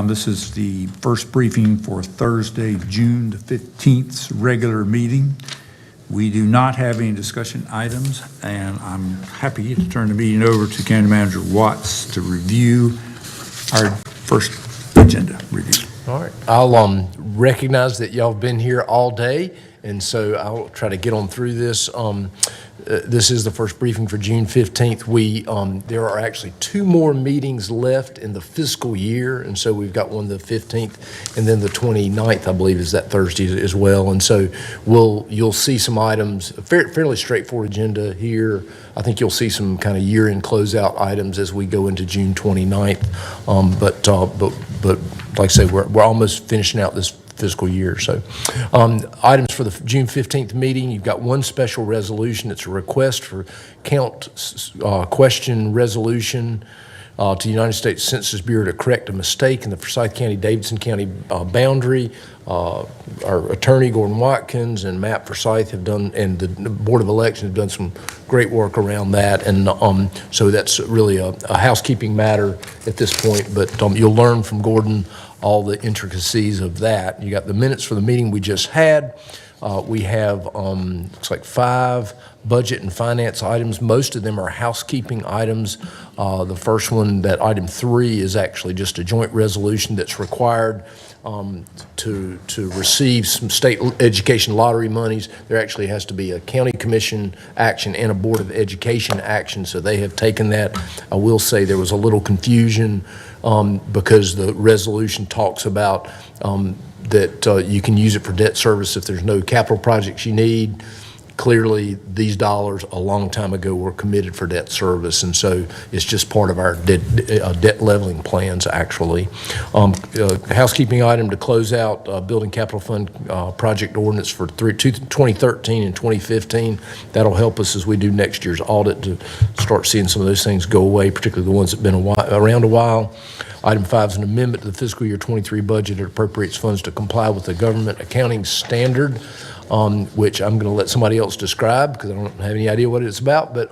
This is the first briefing for Thursday, June the 15th, regular meeting. We do not have any discussion items, and I'm happy to turn the meeting over to County Manager Watts to review our first agenda review. All right. I'll recognize that y'all have been here all day, and so I'll try to get on through this. This is the first briefing for June 15th. There are actually 2 more meetings left in the fiscal year, and so we've got one the 15th, and then the 29th, I believe, is that Thursday as well. And so you'll see some items, fairly straightforward agenda here. I think you'll see some kind of year-end closeout items as we go into June 29th. But like I say, we're almost finishing out this fiscal year. So items for the June 15th meeting, you've got one special resolution. It's a request for question resolution to the United States Census Bureau to correct a mistake in the Forsyth County-Davidson County boundary. Our attorney, Gordon Watkins, and Matt Forsyth have done, and the Board of Elections have done some great work around that. And so that's really a housekeeping matter at this point, but you'll learn from Gordon all the intricacies of that. You got the minutes for the meeting we just had. We have, looks like 5 budget and finance items. Most of them are housekeeping items. The first one, that item 3, is actually just a joint resolution that's required to receive some state education lottery monies. There actually has to be a county commission action and a board of education action, so they have taken that. I will say there was a little confusion because the resolution talks about that you can use it for debt service if there's no capital projects you need. Clearly, these dollars a long time ago were committed for debt service, and so it's just part of our debt leveling plans, actually. Housekeeping item to close out Building Capital Fund project ordinance for 2013 and 2015. That'll help us as we do next year's audit to start seeing some of those things go away, particularly the ones that have been around a while. Item 5 is an amendment to the fiscal year 23 budget. It appropriates funds to comply with the government accounting standard, which I'm going to let somebody else describe because I don't have any idea what it's about, but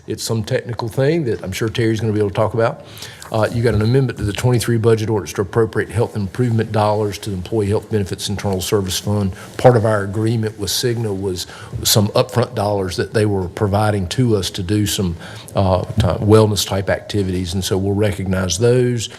it's some technical thing that I'm sure Terry's going to be able to talk about. You got an amendment to the 23 budget ordinance to appropriate health improvement dollars to the Employee Health Benefits Internal Service Fund. Part of our agreement with Cigna was some upfront dollars that they were providing to us to do some wellness type activities, and so we'll recognize those.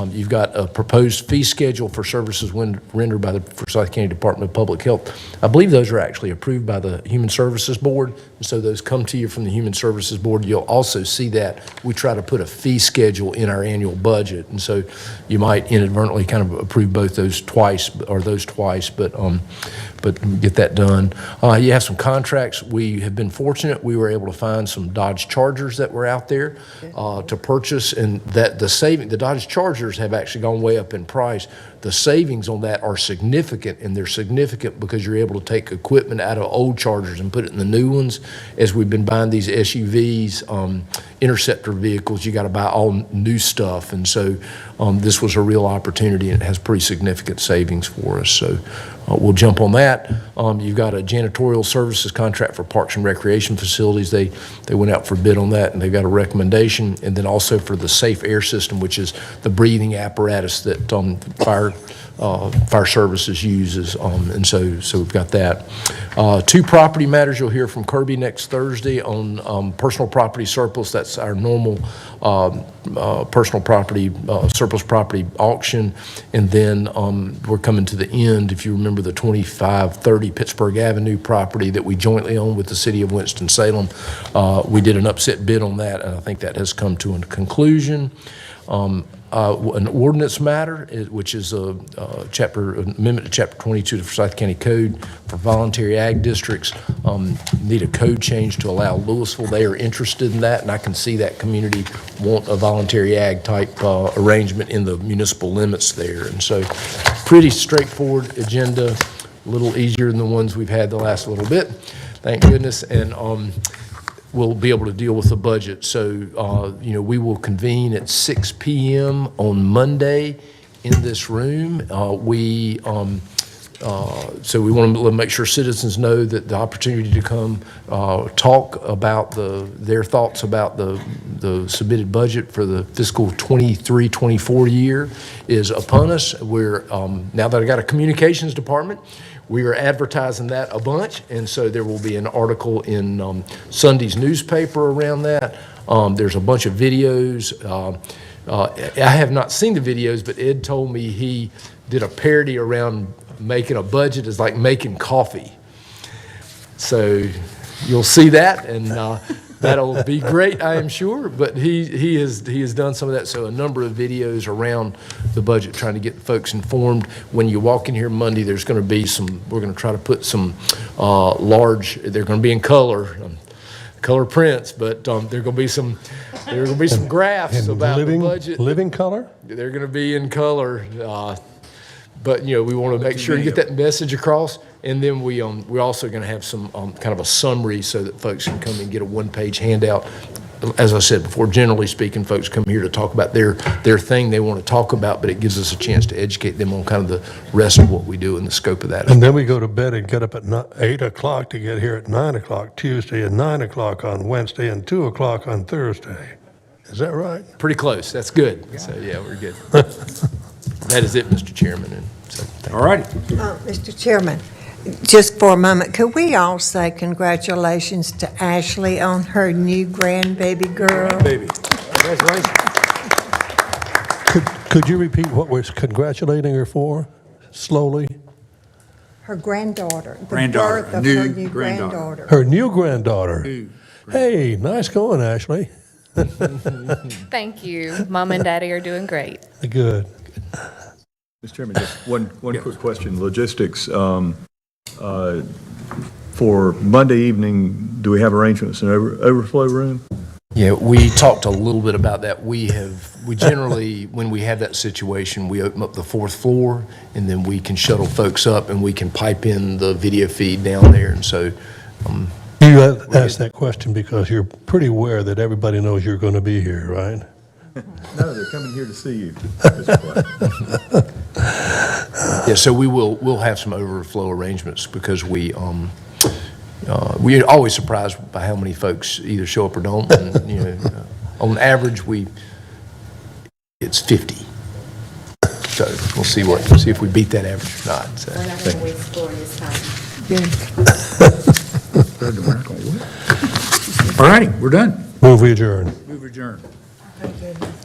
You've got a proposed fee schedule for services rendered by the Forsyth County Department of Public Health. I believe those are actually approved by the Human Services Board, and so those come to you from the Human Services Board. You'll also see that we try to put a fee schedule in our annual budget, and so you might inadvertently kind of approve both those twice, but get that done. You have some contracts. We have been fortunate. We were able to find some Dodge Chargers that were out there to purchase, and that the Dodge Chargers have actually gone way up in price. The savings on that are significant, and they're significant because you're able to take equipment out of old Chargers and put it in the new ones. As we've been buying these SUVs, Interceptor vehicles, you got to buy all new stuff, and so this was a real opportunity, and it has pretty significant savings for us. So we'll jump on that. You've got a janitorial services contract for parks and recreation facilities. They went out for bid on that, and they've got a recommendation. And then also for the Safe Air System, which is the breathing apparatus that fire services uses, and so we've got that. 2 property matters you'll hear from Kirby next Thursday on personal property surplus. That's our normal personal property surplus property auction, and then we're coming to the end. If you remember the 2530 Pittsburgh Avenue property that we jointly own with the city of Winston-Salem, we did an upset bid on that, and I think that has come to a conclusion. An ordinance matter, which is a amendment to Chapter 22 of the Forsyth County Code for voluntary ag districts. Need a code change to allow Louisville. They are interested in that, and I can see that community want a voluntary ag type arrangement in the municipal limits there. And so pretty straightforward agenda, a little easier than the ones we've had the last little bit, thank goodness. And we'll be able to deal with the budget. So, we will convene at 6 p.m. on Monday in this room. So we want to make sure citizens know that the opportunity to come talk about their thoughts about the submitted budget for the fiscal 23-24 year is upon us. We're, now that I got a communications department, we are advertising that a bunch, and so there will be an article in Sunday's newspaper around that. There's a bunch of videos. I have not seen the videos, but Ed told me he did a parody around making a budget is like making coffee. So you'll see that, and that'll be great, I am sure. But he has done some of that. So a number of videos around the budget, trying to get folks informed. When you walk in here Monday, there's going to be some. We're going to try to put some large. They're going to be in color. Color prints, but there are going to be some graphs about the budget. Living color? They're going to be in color, but we want to make sure to get that message across. And then we're also going to have some kind of a summary so that folks can come and get a one-page handout. As I said before, generally speaking, folks come here to talk about their thing they want to talk about, but it gives us a chance to educate them on kind of the rest of what we do and the scope of that. And then we go to bed and get up at 8 o'clock to get here at 9 o'clock Tuesday, and 9 o'clock on Wednesday, and 2 o'clock on Thursday. Is that right? Pretty close. That's good. So, yeah, we're good. That is it, Mr. Chairman. And so, All righty. Mr. Chairman, just for a moment, could we all say congratulations to Ashley on her new grandbaby girl? Baby. Congratulations. Could you repeat what we're congratulating her for, slowly? Her granddaughter. The Granddaughter, birth of new her new granddaughter. granddaughter. Her new granddaughter. Hey, nice going, Ashley. Thank you. Mom and Daddy are doing great. Good. Mr. Chairman, just one quick question. Logistics, for Monday evening, do we have arrangements in overflow room? Yeah, we talked a little bit about that. We generally, when we have that situation, we open up the fourth floor, and then we can shuttle folks up, and we can pipe in the video feed down there. And so, You asked that question because you're pretty aware that everybody knows you're going to be here, right? No, they're coming here to see you. yeah, so we'll have some overflow arrangements because we're always surprised by how many folks either show up or don't. And, on average, it's 50. So we'll see if we beat that average or not. So. We're not going to waste glorious time. All righty, we're done. Move we adjourn. Move adjourned. Oh, my goodness.